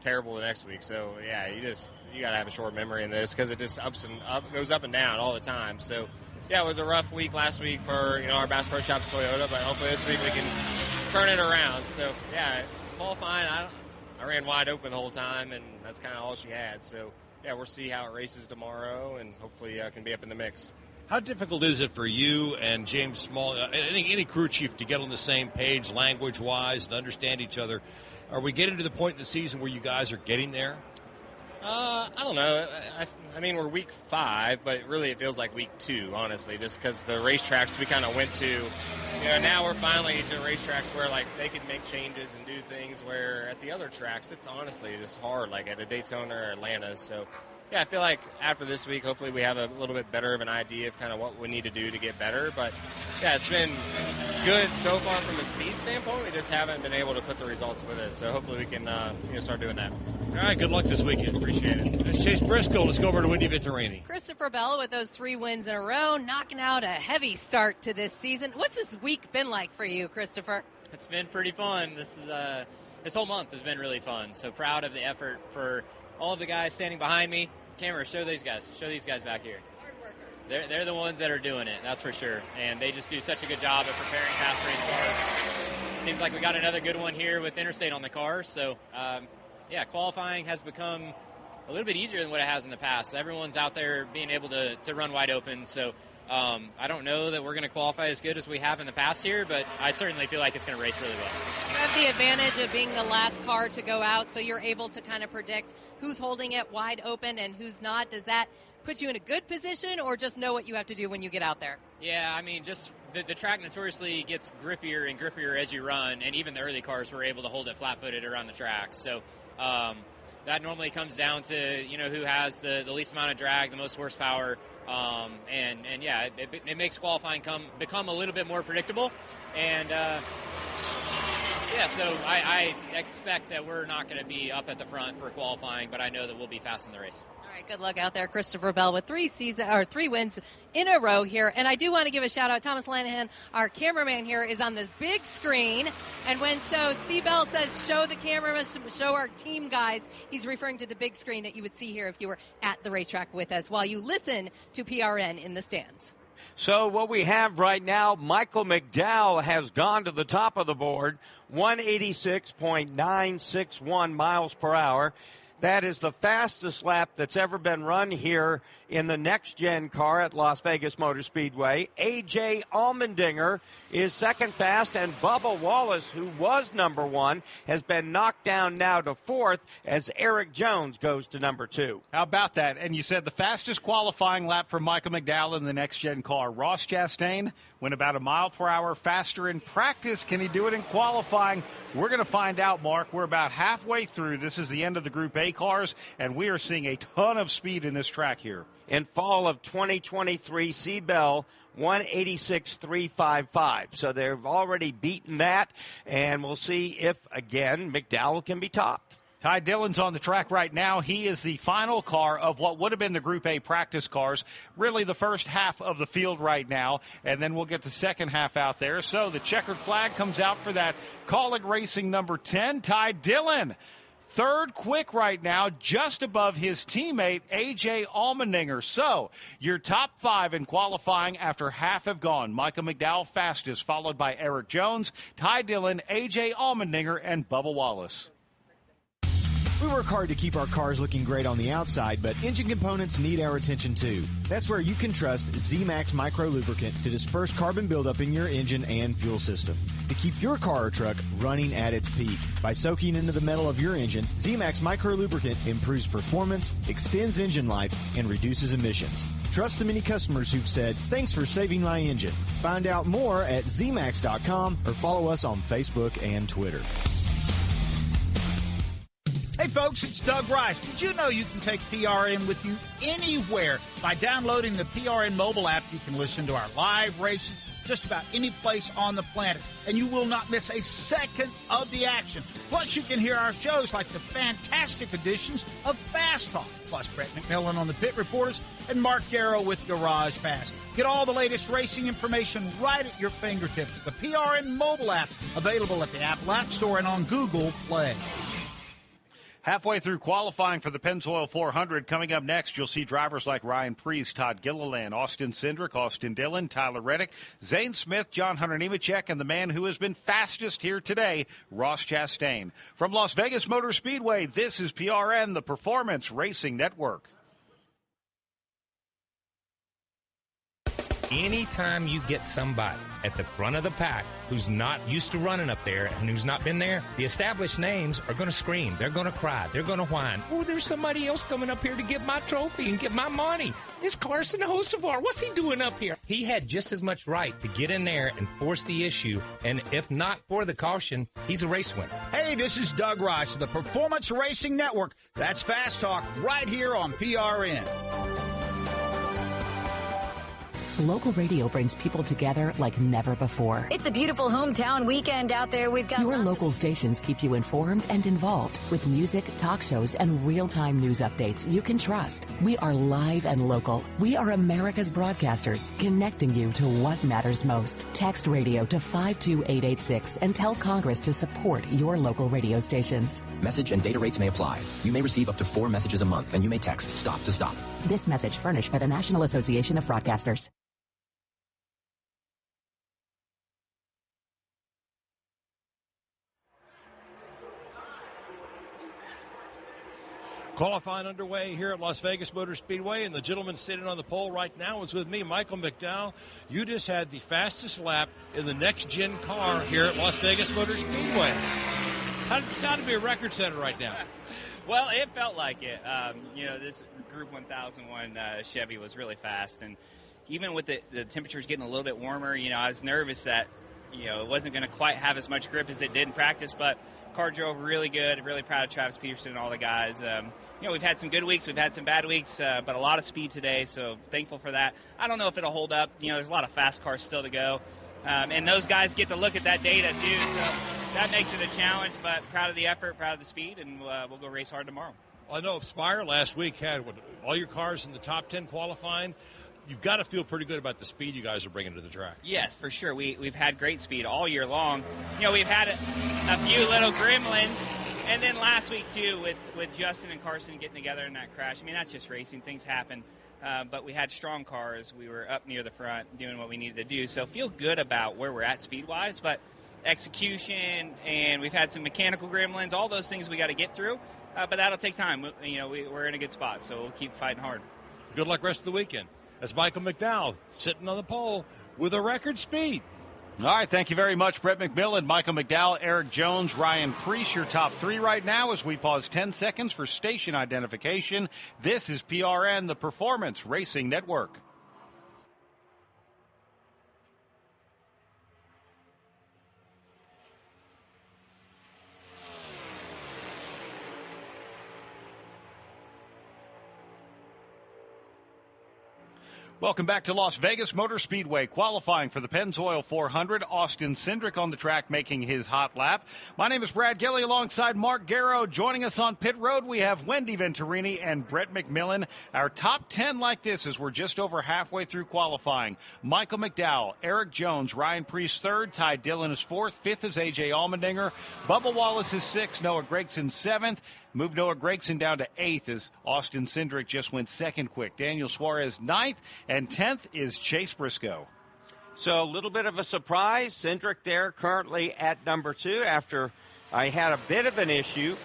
terrible the next week. So yeah, you gotta have a short memory in this because it just goes up and down all the time. So yeah, it was a rough week last week for our Bass Pro Shops Toyota, but hopefully this week we can turn it around. So yeah, qualifying, I ran wide open the whole time, and that's kind of all she had. So yeah, we'll see how it races tomorrow, and hopefully can be up in the mix. How difficult is it for you and James Small, any crew chief, to get on the same page language-wise and understand each other? Are we getting to the point in the season where you guys are getting there? I don't know. I mean, we're week 5, but really it feels like week 2, honestly, just because the racetracks we kind of went to, now we're finally to racetracks where, like, they can make changes and do things where at the other tracks, it's honestly just hard, like at a Daytona or Atlanta. So, yeah, I feel like after this week, hopefully we have a little bit better of an idea of kind of what we need to do to get better. But, yeah, it's been good so far from a speed standpoint. We just haven't been able to put the results with it. So hopefully we can start doing that. All right, good luck this weekend. Appreciate it. That's Chase Briscoe. Let's go over to Windy Venturini. Christopher Bell with those 3 wins in a row, knocking out a heavy start to this season. What's this week been like for you, Christopher? It's been pretty fun. This whole month has been really fun. So proud of the effort for all of the guys standing behind me. Camera, show these guys. Show these guys back here. Hard workers. They're the ones that are doing it, that's for sure. And they just do such a good job at preparing fast race cars. Seems like we got another good one here with Interstate on the car. So, qualifying has become a little bit easier than what it has in the past. Everyone's out there being able to run wide open. So, I don't know that we're going to qualify as good as we have in the past here, but I certainly feel like it's going to race really well. You have the advantage of being the last car to go out, so you're able to kind of predict who's holding it wide open and who's not. Does that put you in a good position, or just know what you have to do when you get out there? Yeah, I mean, just the track notoriously gets grippier and grippier as you run, and even the early cars were able to hold it flat-footed around the track. So that normally comes down to, who has the least amount of drag, the most horsepower, it makes qualifying become a little bit more predictable. And, so I expect that we're not going to be up at the front for qualifying, but I know that we'll be fast in the race. All right, good luck out there, Christopher Bell, with 3 wins in a row here. And I do want to give a shout out. Thomas Lanahan, our cameraman here, is on this big screen. And when C-Bell says show the camera, show our team guys, he's referring to the big screen that you would see here if you were at the racetrack with us while you listen to PRN in the stands. So what we have right now, Michael McDowell has gone to the top of the board, 186.961 miles per hour. That is the fastest lap that's ever been run here in the next-gen car at Las Vegas Motor Speedway. A.J. Allmendinger is second fast, and Bubba Wallace, who was number 1, has been knocked down now to 4th as Eric Jones goes to number 2. How about that? And you said the fastest qualifying lap for Michael McDowell in the next-gen car. Ross Chastain went about a mile per hour faster in practice. Can he do it in qualifying? We're going to find out, Mark. We're about halfway through. This is the end of the Group A cars, and we are seeing a ton of speed in this track here. In fall of 2023, C-Bell 186.355. So they've already beaten that, and we'll see if, again, McDowell can be topped. Ty Dillon's on the track right now. He is the final car of what would have been the Group A practice cars, really the first half of the field right now, and then we'll get the second half out there. So the checkered flag comes out for that Kaulig Racing number 10, Ty Dillon. Third quick right now, just above his teammate, A.J. Allmendinger. So, your top 5 in qualifying after half have gone. Michael McDowell fastest, followed by Eric Jones, Ty Dillon, A.J. Allmendinger, and Bubba Wallace. We work hard to keep our cars looking great on the outside, but engine components need our attention too. That's where you can trust Z-Max Micro Lubricant to disperse carbon buildup in your engine and fuel system. To keep your car or truck running at its peak. By soaking into the metal of your engine, Z-Max Micro Lubricant improves performance, extends engine life, and reduces emissions. Trust the many customers who've said, "Thanks for saving my engine." Find out more at zmax.com or follow us on Facebook and Twitter. Hey folks, it's Doug Rice. Did you know you can take PRN with you anywhere? By downloading the PRN mobile app, you can listen to our live races just about any place on the planet, and you will not miss a second of the action. Plus, you can hear our shows like the fantastic editions of Fast Talk, plus Brett McMillan on the Pit Reporters and Mark Garrow with Garage Pass. Get all the latest racing information right at your fingertips. The PRN mobile app, available at the Apple App Store and on Google Play. Halfway through qualifying for the Pennzoil 400, coming up next, you'll see drivers like Ryan Preece, Todd Gilliland, Austin Cindric, Austin Dillon, Tyler Reddick, Zane Smith, John Hunter Nemechek, and the man who has been fastest here today, Ross Chastain. From Las Vegas Motor Speedway, this is PRN, the Performance Racing Network. Anytime you get somebody at the front of the pack who's not used to running up there and who's not been there, the established names are going to scream. They're going to cry. They're going to whine. Oh, there's somebody else coming up here to get my trophy and get my money. This Carson Hocevar, what's he doing up here? He had just as much right to get in there and force the issue, and if not for the caution, he's a race winner. Hey, this is Doug Rice of the Performance Racing Network. That's Fast Talk right here on PRN. Local radio brings people together like never before. It's a beautiful hometown weekend out there. We've got your local stations keep you informed and involved with music, talk shows, and real-time news updates you can trust. We are live and local. We are America's broadcasters, connecting you to what matters most. Text radio to 52886 and tell Congress to support your local radio stations. Message and data rates may apply. You may receive up to 4 messages a month, and you may text STOP to STOP. This message furnished by the National Association of Broadcasters. Qualifying underway here at Las Vegas Motor Speedway, and the gentleman sitting on the pole right now is with me, Michael McDowell. You just had the fastest lap in the next-gen car here at Las Vegas Motor Speedway. How does it sound to be a record setter right now? Well, it felt like it. This Group 1001 Chevy was really fast, and even with the temperatures getting a little bit warmer, I was nervous that, it wasn't going to quite have as much grip as it did in practice, but car drove really good. Really proud of Travis Peterson and all the guys. We've had some good weeks, we've had some bad weeks, but a lot of speed today, so thankful for that. I don't know if it'll hold up. There's a lot of fast cars still to go, and those guys get to look at that data too, so that makes it a challenge, but proud of the effort, proud of the speed, and we'll go race hard tomorrow. I know Spire last week had all your cars in the top 10 qualifying. You've got to feel pretty good about the speed you guys are bringing to the track. Yes, for sure. We've had great speed all year long. We've had a few little gremlins, and then last week, too, with Justin and Carson getting together in that crash. That's just racing. Things happen. But we had strong cars. We were up near the front doing what we needed to do. So feel good about where we're at speed-wise, but execution, and we've had some mechanical gremlins, all those things we got to get through. But that'll take time. We're in a good spot, so we'll keep fighting hard. Good luck rest of the weekend. That's Michael McDowell sitting on the pole with a record speed. All right, thank you very much, Brett McMillan, Michael McDowell, Eric Jones, Ryan Preece, your top three right now as we pause 10 seconds for station identification. This is PRN, the Performance Racing Network. Welcome back to Las Vegas Motor Speedway, qualifying for the Pennzoil 400. Austin Cindric on the track making his hot lap. My name is Brad Gilly alongside Mark Garrow. Joining us on pit road, we have Wendy Venturini and Brett McMillan. Our top 10 like this as we're just over halfway through qualifying. Michael McDowell, Eric Jones, Ryan Preece third, Ty Dillon is fourth, fifth is A.J. Allmendinger, Bubba Wallace is sixth, Noah Gragson seventh. Moved Noah Gragson down to 8th as Austin Cindric just went second quick. Daniel Suarez 9th, and 10th is Chase Briscoe. So a little bit of a surprise. Cindric there currently at number 2 after I had a bit of an issue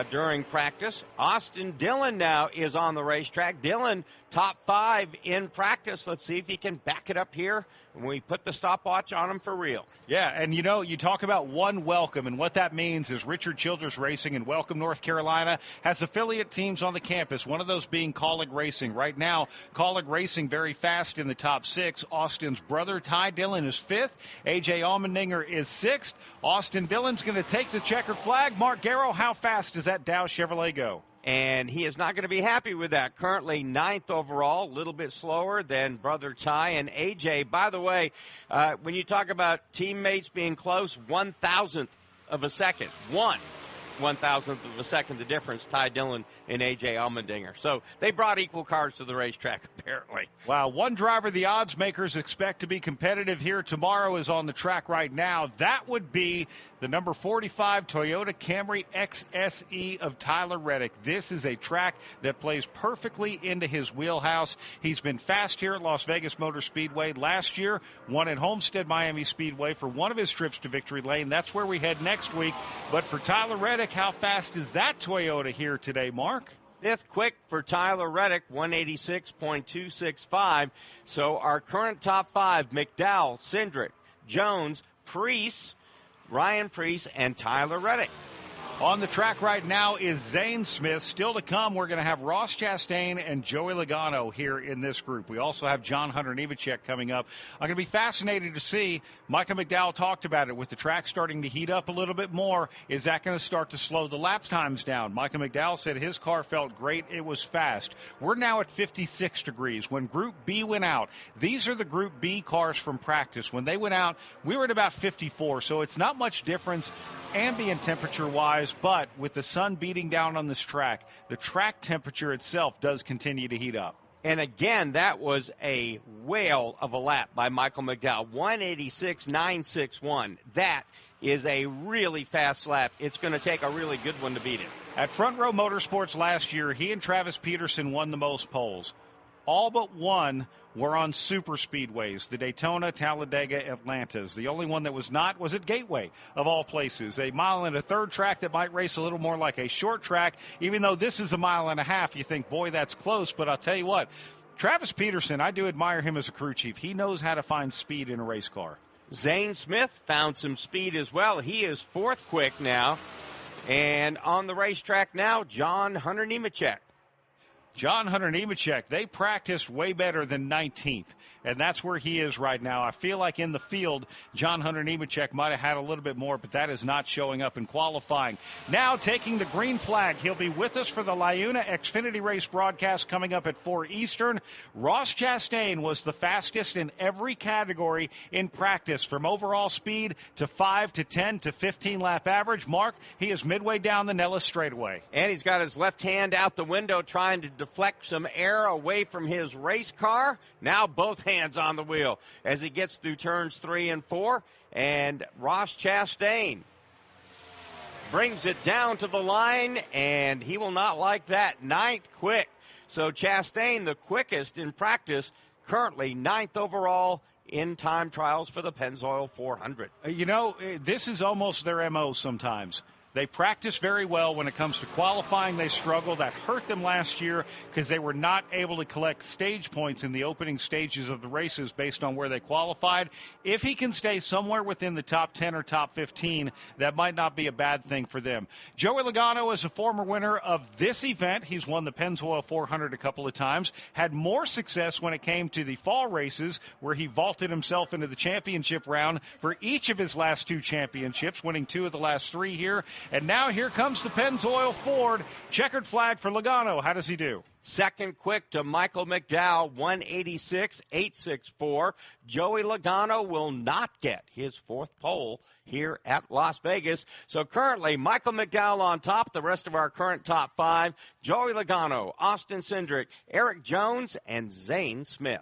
during practice. Austin Dillon now is on the racetrack. Dillon top 5 in practice. Let's see if he can back it up here we put the stopwatch on him for real. Yeah, and you talk about one welcome, and what that means is Richard Childress Racing in Welcome, North Carolina, has affiliate teams on the campus, one of those being Colleague Racing. Right now, Colleague Racing very fast in the top 6. Austin's brother, Ty Dillon, is 5th. A.J. Allmendinger is 6th. Austin Dillon's going to take the checkered flag. Mark Garrow, how fast does that Dow Chevrolet go? And he is not going to be happy with that. Currently 9th overall, a little bit slower than brother Ty and AJ. By the way, when you talk about teammates being close, 1,000th of a second. 1,000th of a second, the difference, Ty Dillon and A.J. Allmendinger. So they brought equal cars to the racetrack, apparently. Wow, one driver the odds makers expect to be competitive here tomorrow is on the track right now. That would be the number 45 Toyota Camry XSE of Tyler Reddick. This is a track that plays perfectly into his wheelhouse. He's been fast here at Las Vegas Motor Speedway. Last year, won at Homestead Miami Speedway for one of his trips to Victory Lane. That's where we head next week. But for Tyler Reddick, how fast is that Toyota here today, Mark? 5th quick for Tyler Reddick, 186.265. So our current top 5, McDowell, Cindric, Jones, Preece, Ryan Preece, and Tyler Reddick. On the track right now is Zane Smith. Still to come, we're going to have Ross Chastain and Joey Logano here in this group. We also have John Hunter Nemechek coming up. I'm going to be fascinated to see. Micah McDowell talked about it. With the track starting to heat up a little bit more, is that going to start to slow the lap times down? Micah McDowell said his car felt great. It was fast. We're now at 56 degrees. When Group B went out, these are the Group B cars from practice. When they went out, we were at about 54, so it's not much difference ambient temperature-wise. But with the sun beating down on this track, the track temperature itself does continue to heat up. And again, that was a whale of a lap by Michael McDowell, 186.961. That is a really fast lap. It's going to take a really good one to beat it. At Front Row Motorsports last year, he and Travis Peterson won the most poles. All but one were on super speedways, the Daytona, Talladega, Atlantas. The only one that was not was at Gateway, of all places. A mile and a third track that might race a little more like a short track. Even though this is a mile and a half, you think, boy, that's close. But I'll tell you what, Travis Peterson, I do admire him as a crew chief. He knows how to find speed in a race car. Zane Smith found some speed as well. He is 4th quick now. And on the racetrack now, John Hunter Nemechek. John Hunter Nemechek, they practiced way better than 19th, and that's where he is right now. I feel like in the field, John Hunter Nemechek might have had a little bit more, but that is not showing up in qualifying. Now taking the green flag, he'll be with us for the Liuna Xfinity race broadcast coming up at 4 Eastern. Ross Chastain was the fastest in every category in practice, from overall speed to 5 to 10 to 15 lap average. Mark, he is midway down the Nellis straightaway. And he's got his left hand out the window trying to deflect some air away from his race car. Now both hands on the wheel as he gets through turns 3 and 4. And Ross Chastain brings it down to the line, and he will not like that. 9th quick. So Chastain, the quickest in practice, currently 9th overall in time trials for the Pennzoil 400. This is almost their MO sometimes. They practice very well. When it comes to qualifying, they struggle. That hurt them last year because they were not able to collect stage points in the opening stages of the races based on where they qualified. If he can stay somewhere within the top 10 or top 15, that might not be a bad thing for them. Joey Logano is a former winner of this event. He's won the Pennzoil 400 a couple of times. Had more success when it came to the fall races, where he vaulted himself into the championship round for each of his last 2 championships, winning 2 of the last 3 here. And now here comes the Pennzoil Ford. Checkered flag for Logano. How does he do? 2nd quick to Michael McDowell, 186.864. Joey Logano will not get his 4th pole here at Las Vegas. So currently, Michael McDowell on top. The rest of our current top 5, Joey Logano, Austin Cindric, Eric Jones, and Zane Smith.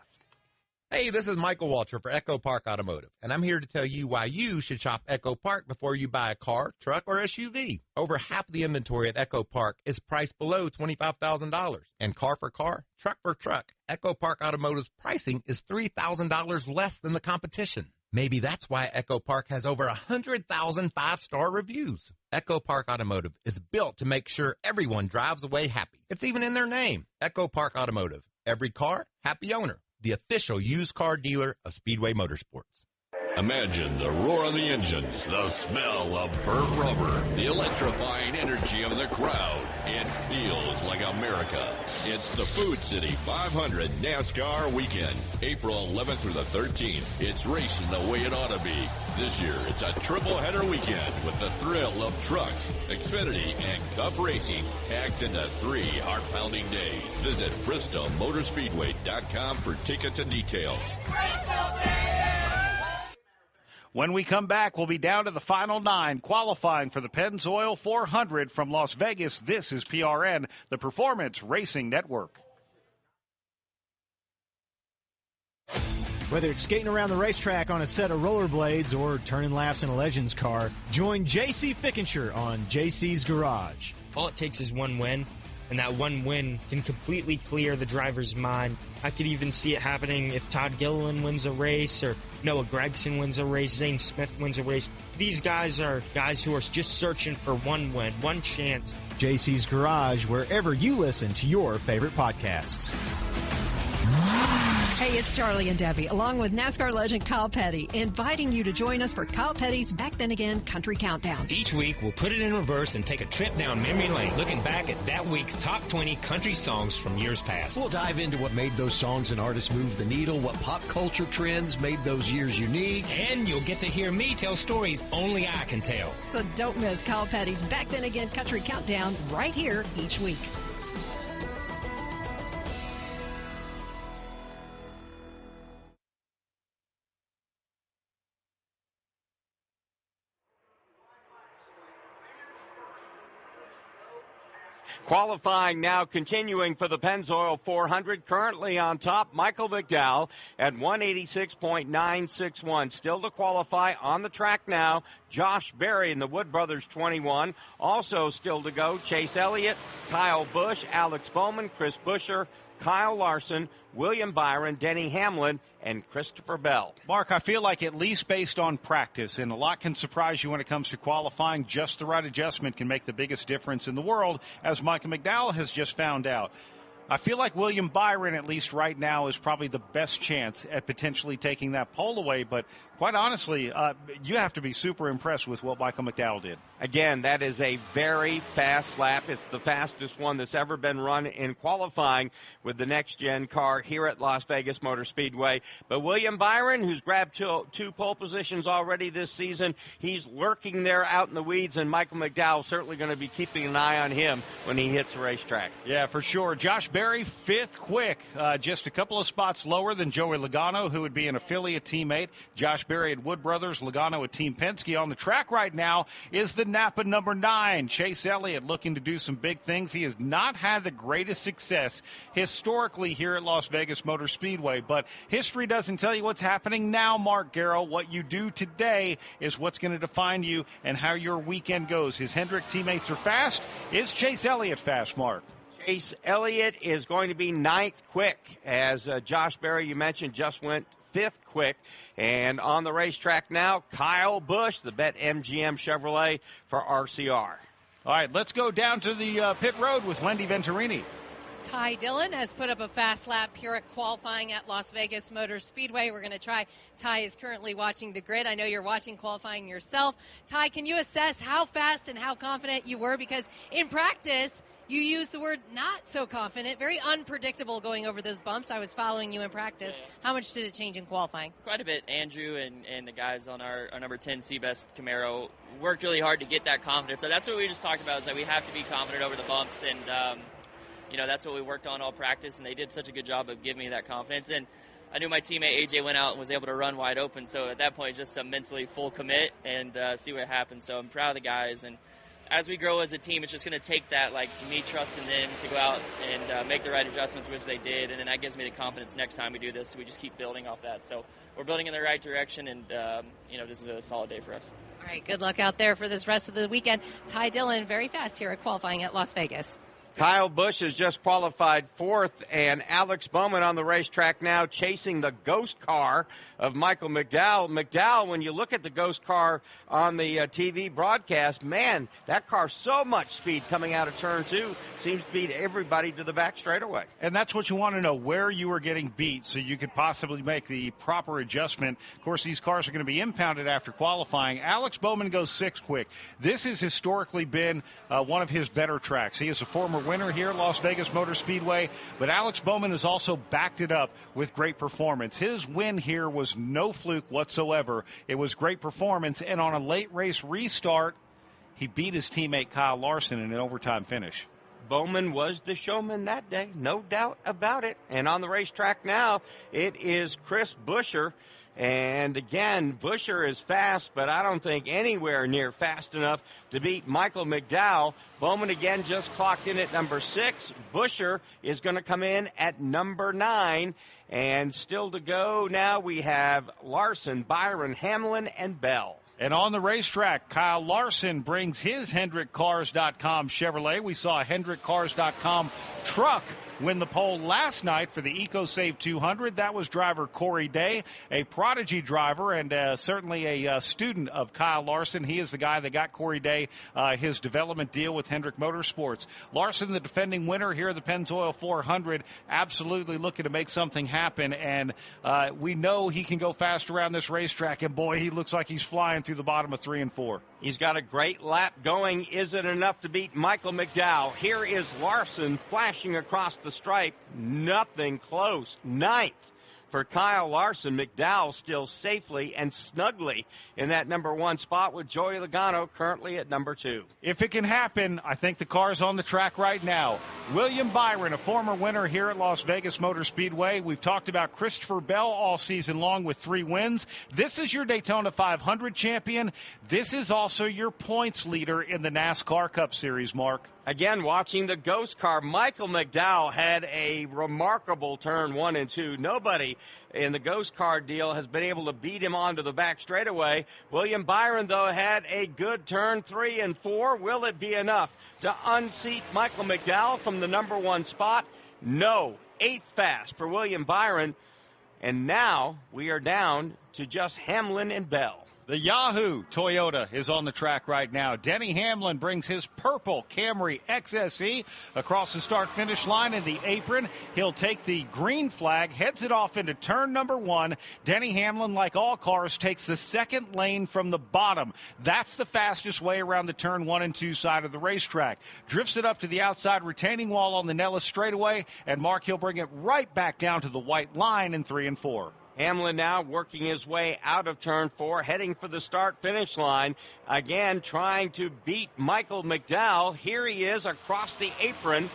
Hey, this is Michael Walter for Echo Park Automotive, and I'm here to tell you why you should shop Echo Park before you buy a car, truck, or SUV. Over half the inventory at Echo Park is priced below $25,000. And car for car, truck for truck, Echo Park Automotive's pricing is $3,000 less than the competition. Maybe that's why Echo Park has over 100,000 5-star reviews. Echo Park Automotive is built to make sure everyone drives away happy. It's even in their name, Echo Park Automotive. Every car, happy owner. the official used car dealer of Speedway Motorsports. Imagine the roar of the engines, the smell of burnt rubber, the electrifying energy of the crowd. It feels like America. It's the Food City 500 NASCAR weekend, April 11th through the 13th. It's racing the way it ought to be. This year, it's a triple-header weekend with the thrill of trucks, Xfinity, and Cup racing packed into 3 heart-pounding days. Visit BristolMotorspeedway.com for tickets and details. When we come back, we'll be down to the final 9 qualifying for the Pennzoil 400 from Las Vegas. This is PRN, the Performance Racing Network. Whether it's skating around the racetrack on a set of rollerblades or turning laps in a Legends car, join JC Fickenshire on JC's Garage. All it takes is one win, and that one win can completely clear the driver's mind. I could even see it happening if Todd Gilliland wins a race or Noah Gragson wins a race, Zane Smith wins a race. These guys are guys who are just searching for one win, one chance. JC's Garage, wherever you listen to your favorite podcasts. Hey, it's Charlie and Debbie, along with NASCAR legend Kyle Petty, inviting you to join us for Kyle Petty's Back Then Again Country Countdown. Each week, we'll put it in reverse and take a trip down memory lane, looking back at that week's top 20 country songs from years past. We'll dive into what made those songs and artists move the needle, what pop culture trends made those years unique. And you'll get to hear me tell stories only I can tell. So don't miss Kyle Petty's Back Then Again Country Countdown right here each week. Qualifying now continuing for the Pennzoil 400. Currently on top, Michael McDowell at 186.961. Still to qualify on the track now, Josh Berry in the Wood Brothers 21. Also still to go, Chase Elliott, Kyle Busch, Alex Bowman, Chris Buescher, Kyle Larson, William Byron, Denny Hamlin, and Christopher Bell. Mark, I feel like at least based on practice, and a lot can surprise you when it comes to qualifying, just the right adjustment can make the biggest difference in the world, as Michael McDowell has just found out. I feel like William Byron, at least right now, is probably the best chance at potentially taking that pole away. But quite honestly, you have to be super impressed with what Michael McDowell did. Again, that is a very fast lap. It's the fastest one that's ever been run in qualifying with the next-gen car here at Las Vegas Motor Speedway. But William Byron, who's grabbed two pole positions already this season, he's lurking there out in the weeds, and Michael McDowell certainly going to be keeping an eye on him when he hits the racetrack. Yeah, for sure. Josh Berry, 5th quick, just a couple of spots lower than Joey Logano, who would be an affiliate teammate. Josh Berry at Wood Brothers, Logano at Team Penske. On the track right now is the Napa number 9, Chase Elliott, looking to do some big things. He has not had the greatest success historically here at Las Vegas Motor Speedway, but history doesn't tell you what's happening now, Mark Garrow. What you do today is what's going to define you and how your weekend goes. His Hendrick teammates are fast. Is Chase Elliott fast, Mark? Chase Elliott is going to be 9th quick, as Josh Berry, you mentioned, just went 5th quick. And on the racetrack now, Kyle Busch, the BetMGM Chevrolet for RCR. All right, let's go down to the pit road with Wendy Venturini. Ty Dillon has put up a fast lap here at qualifying at Las Vegas Motor Speedway. We're going to try. Ty is currently watching the grid. I know you're watching qualifying yourself. Ty, can you assess how fast and how confident you were? Because in practice, you used the word not so confident, very unpredictable going over those bumps. I was following you in practice. Yeah. How much did it change in qualifying? Quite a bit. Andrew and the guys on our number 10 Seabest Camaro worked really hard to get that confidence. So that's what we just talked about, is that we have to be confident over the bumps. And, that's what we worked on all practice, and they did such a good job of giving me that confidence. And I knew my teammate AJ went out and was able to run wide open. So at that point, just a mentally full commit and see what happens. So I'm proud of the guys. And as we grow as a team, it's just going to take that, like me trusting them to go out and make the right adjustments, which they did, and then that gives me the confidence next time we do this. So we just keep building off that. So we're building in the right direction, and this is a solid day for us. All right, good luck out there for this rest of the weekend. Ty Dillon, very fast here at qualifying at Las Vegas. Kyle Busch has just qualified fourth, and Alex Bowman on the racetrack now chasing the ghost car of Michael McDowell. McDowell, when you look at the ghost car on the TV broadcast, man, that car so much speed coming out of turn 2, seems to beat everybody to the back straightaway. And that's what you want to know, where you are getting beat, so you could possibly make the proper adjustment. Of course, these cars are going to be impounded after qualifying. Alex Bowman goes 6 quick. This has historically been one of his better tracks. He is a former winner here at Las Vegas Motor Speedway, but Alex Bowman has also backed it up with great performance. His win here was no fluke whatsoever. It was great performance, and on a late race restart, he beat his teammate Kyle Larson in an overtime finish. Bowman was the showman that day, no doubt about it. And on the racetrack now, it is Chris Buescher. And again, Buescher is fast, but I don't think anywhere near fast enough to beat Michael McDowell. Bowman again just clocked in at number 6. Buescher is going to come in at number 9. And still to go now, we have Larson, Byron, Hamlin, and Bell. And on the racetrack, Kyle Larson brings his HendrickCars.com Chevrolet. We saw a HendrickCars.com truck win the pole last night for the EcoSave 200. That was driver Corey Day, a prodigy driver and certainly a student of Kyle Larson. He is the guy that got Corey Day his development deal with Hendrick Motorsports. Larson, the defending winner here at the Pennzoil 400, absolutely looking to make something happen. And we know he can go fast around this racetrack. And, boy, he looks like he's flying through the bottom of 3 and 4. He's got a great lap going. Is it enough to beat Michael McDowell? Here is Larson flashing across the stripe. Nothing close. 9th for Kyle Larson. McDowell still safely and snugly in that number 1 spot with Joey Logano currently at number 2. If it can happen, I think the car's on the track right now. William Byron, a former winner here at Las Vegas Motor Speedway. We've talked about Christopher Bell all season long with 3 wins. This is your Daytona 500 champion. This is also your points leader in the NASCAR Cup Series, Mark. Again, watching the ghost car, Michael McDowell had a remarkable turn 1 and 2. Nobody in the ghost car deal has been able to beat him onto the back straightaway. William Byron, though, had a good turn 3 and 4. Will it be enough to unseat Michael McDowell from the number 1 spot? No. 8th fast for William Byron. And now we are down to just Hamlin and Bell. The Yahoo Toyota is on the track right now. Denny Hamlin brings his purple Camry XSE across the start-finish line in the apron. He'll take the green flag, heads it off into turn number 1. Denny Hamlin, like all cars, takes the second lane from the bottom. That's the fastest way around the turn 1 and 2 side of the racetrack. Drifts it up to the outside retaining wall on the Nellis straightaway, and Mark, he'll bring it right back down to the white line in 3 and 4. Hamlin now working his way out of turn 4, heading for the start-finish line. Again, trying to beat Michael McDowell. Here he is across the apron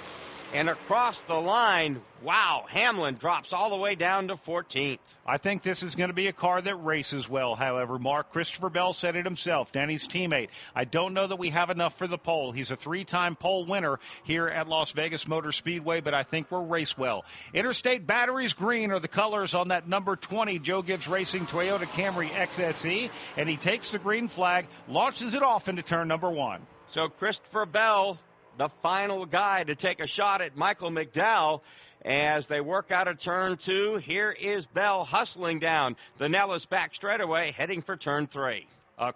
and across the line. Wow, Hamlin drops all the way down to 14th. I think this is going to be a car that races well, however, Mark. Christopher Bell said it himself, Denny's teammate. I don't know that we have enough for the pole. He's a 3-time pole winner here at Las Vegas Motor Speedway, but I think we'll race well. Interstate Batteries green are the colors on that number 20 Joe Gibbs Racing Toyota Camry XSE, and he takes the green flag, launches it off into turn number 1. So Christopher Bell, the final guy to take a shot at Michael McDowell as they work out of turn 2. Here is Bell hustling down the Nellis back straightaway, heading for turn 3.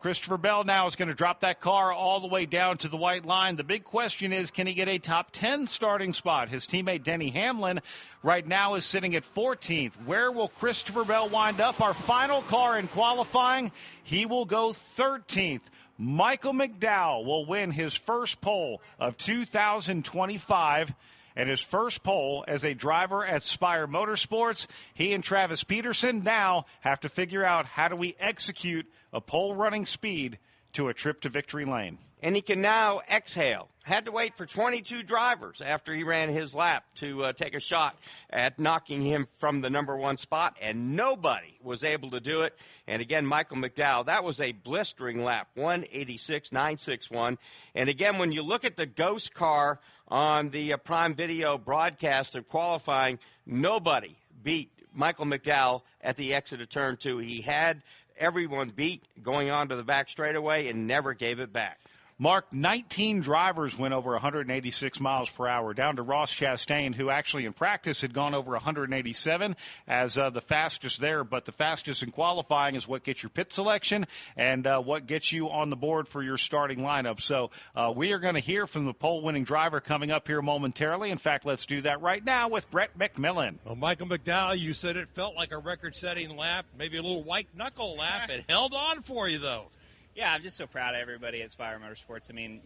Christopher Bell now is going to drop that car all the way down to the white line. The big question is, can he get a top 10 starting spot? His teammate Denny Hamlin right now is sitting at 14th. Where will Christopher Bell wind up? Our final car in qualifying, he will go 13th. Michael McDowell will win his first pole of 2025 and his first pole as a driver at Spire Motorsports. He and Travis Peterson now have to figure out, how do we execute a pole running speed to a trip to victory lane? And he can now exhale. Had to wait for 22 drivers after he ran his lap to take a shot at knocking him from the number 1 spot, and nobody was able to do it. And again, Michael McDowell, that was a blistering lap, 186.961. And again, when you look at the ghost car on the Prime Video broadcast of qualifying, nobody beat Michael McDowell at the exit of turn 2. He had everyone beat going on to the back straightaway and never gave it back. Mark, 19 drivers went over 186 miles per hour, down to Ross Chastain, who actually in practice had gone over 187 as the fastest there. But the fastest in qualifying is what gets your pit selection and what gets you on the board for your starting lineup. So we are going to hear from the pole-winning driver coming up here momentarily. In fact, let's do that right now with Brett McMillan. Well, Michael McDowell, you said it felt like a record-setting lap, maybe a little white-knuckle lap. It held on for you, though. Yeah, I'm just so proud of everybody at Spire Motorsports. I mean,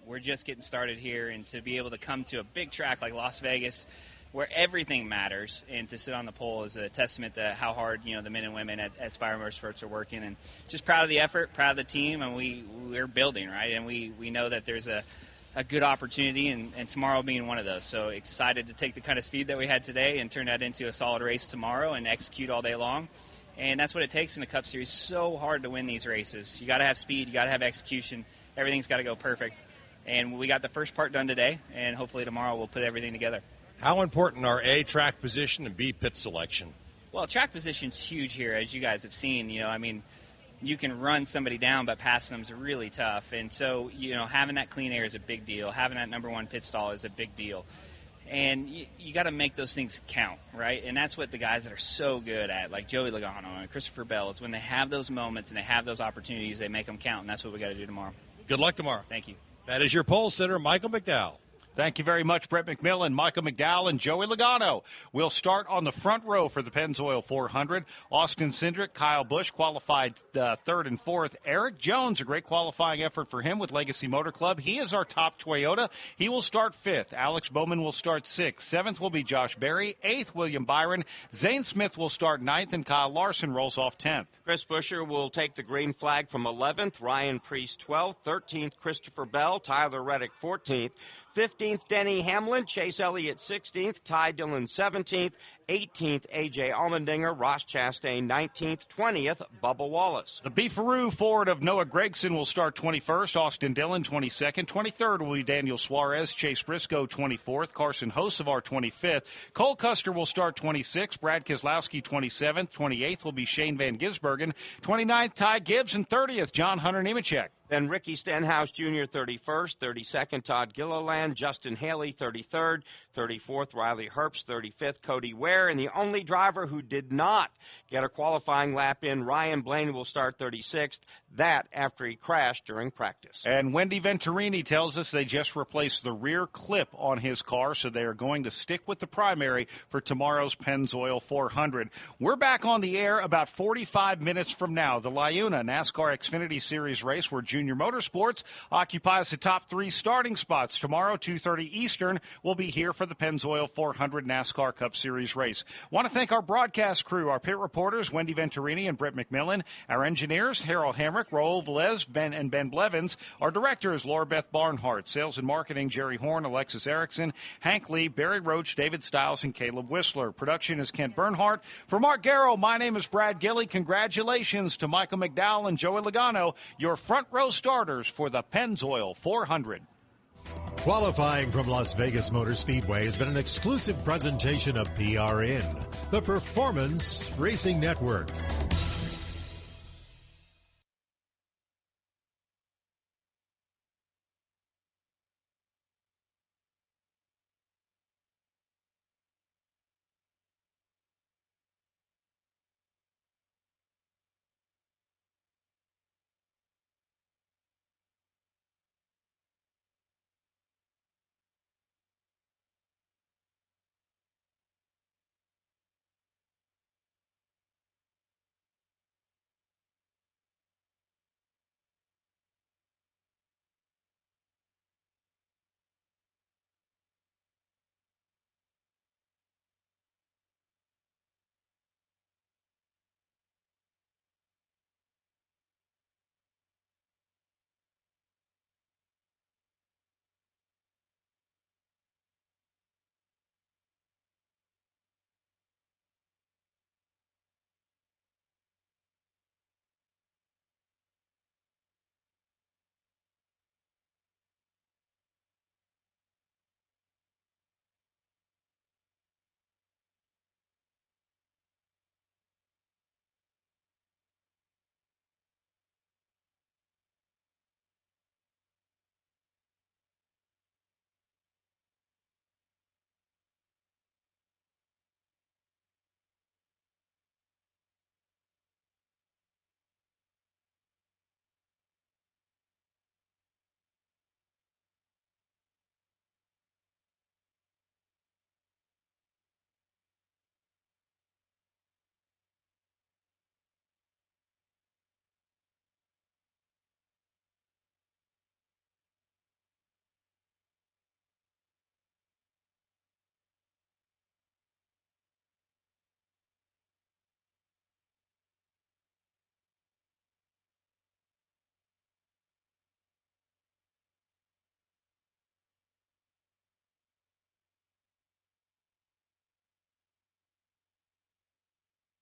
we're just getting started here, and to be able to come to a big track like Las Vegas where everything matters and to sit on the pole is a testament to how hard, the men and women at Spire Motorsports are working. And just proud of the effort, proud of the team, and we're building, right? And we know that there's a good opportunity, and tomorrow being one of those. So excited to take the kind of speed that we had today and turn that into a solid race tomorrow and execute all day long. And that's what it takes in the Cup Series. So hard to win these races. You got to have speed. You got to have execution. Everything's got to go perfect. And we got the first part done today, and hopefully tomorrow we'll put everything together. How important are A, track position, and B, pit selection? Well, track position's huge here, as you guys have seen. You can run somebody down, but passing them is really tough. And so, having that clean air is a big deal. Having that number one pit stall is a big deal. And you got to make those things count, right? And that's what the guys that are so good at, like Joey Logano and Christopher Bell, is when they have those moments and they have those opportunities, they make them count, and that's what we got to do tomorrow. Good luck tomorrow. Thank you. That is your pole sitter, Michael McDowell. Thank you very much, Brett McMillan, Michael McDowell, and Joey Logano. We'll start on the front row for the Pennzoil 400. Austin Cindric, Kyle Busch qualified third and fourth. Eric Jones, a great qualifying effort for him with Legacy Motor Club. He is our top Toyota. He will start fifth. Alex Bowman will start sixth. Seventh will be Josh Berry. Eighth, William Byron. Zane Smith will start ninth, and Kyle Larson rolls off 10th. Chris Buescher will take the green flag from 11th. Ryan Priest 12th. 13th, Christopher Bell. Tyler Reddick 14th. 15th, Denny Hamlin. Chase Elliott 16th. Ty Dillon 17th. 18th, A.J. Allmendinger. Ross Chastain 19th. 20th, Bubba Wallace. The Beefaroo Ford of Noah Gragson will start 21st. Austin Dillon 22nd. 23rd will be Daniel Suarez. Chase Briscoe 24th. Carson Hocevar 25th. Cole Custer will start 26th. Brad Keselowski 27th. 28th will be Shane Van Gisbergen. 29th, Ty Gibbs. And 30th, John Hunter Nemechek. Then Ricky Stenhouse Jr. 31st, 32nd, Todd Gilliland, Justin Haley 33rd, 34th, Riley Herbst 35th, Cody Ware, and the only driver who did not get a qualifying lap in, Ryan Blaney, will start 36th, that after he crashed during practice. And Wendy Venturini tells us they just replaced the rear clip on his car, so they are going to stick with the primary for tomorrow's Pennzoil 400. We're back on the air about 45 minutes from now. The Liuna NASCAR Xfinity Series race where Junior Motorsports occupies the top three starting spots. Tomorrow, 2:30 Eastern, we'll be here for the Pennzoil 400 NASCAR Cup Series race. Want to thank our broadcast crew, our pit reporters, Wendy Venturini and Brett McMillan, our engineers, Harold Hamrick, Raul Velez, Ben Blevins, our directors, Laura Beth Barnhart, sales and marketing, Jerry Horn, Alexis Erickson, Hank Lee, Barry Roach, David Stiles, and Caleb Whistler. Production is Kent Bernhardt. For Mark Garrow, my name is Brad Gilley. Congratulations to Michael McDowell and Joey Logano, your front row starters for the Pennzoil 400. Qualifying from Las Vegas Motor Speedway has been an exclusive presentation of PRN, the Performance Racing Network.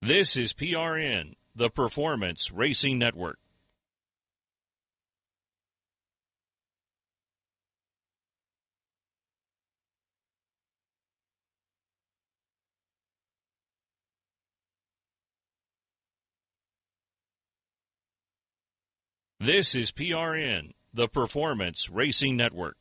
This is PRN, the Performance Racing Network. This is PRN, the Performance Racing Network.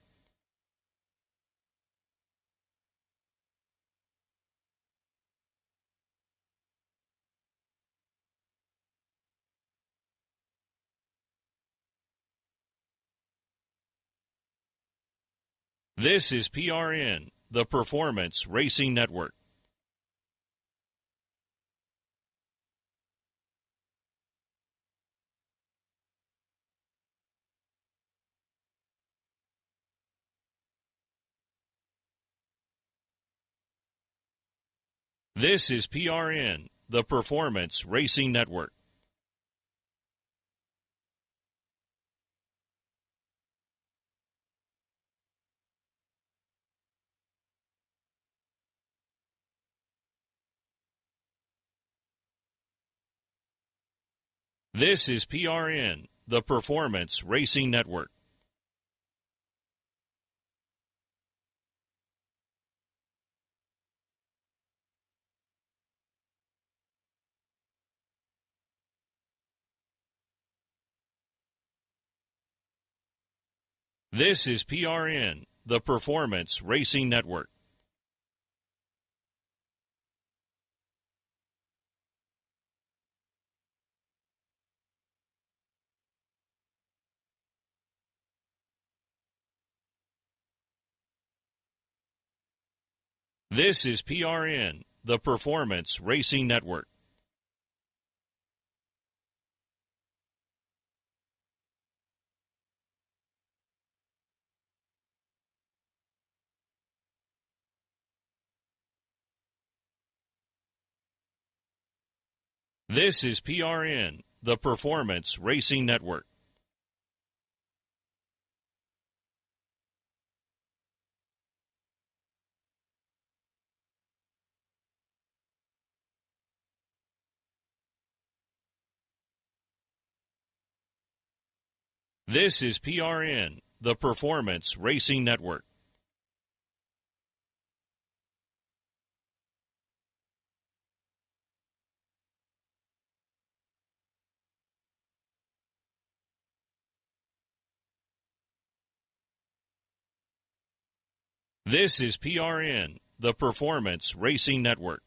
This is PRN, the Performance Racing Network. This is PRN, the Performance Racing Network. This is PRN, the Performance Racing Network. This is PRN, the Performance Racing Network. This is PRN, the Performance Racing Network. This is PRN, the Performance Racing Network. This is PRN, the Performance Racing Network. This is PRN, the Performance Racing Network.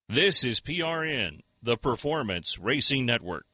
This is PRN, the Performance Racing Network.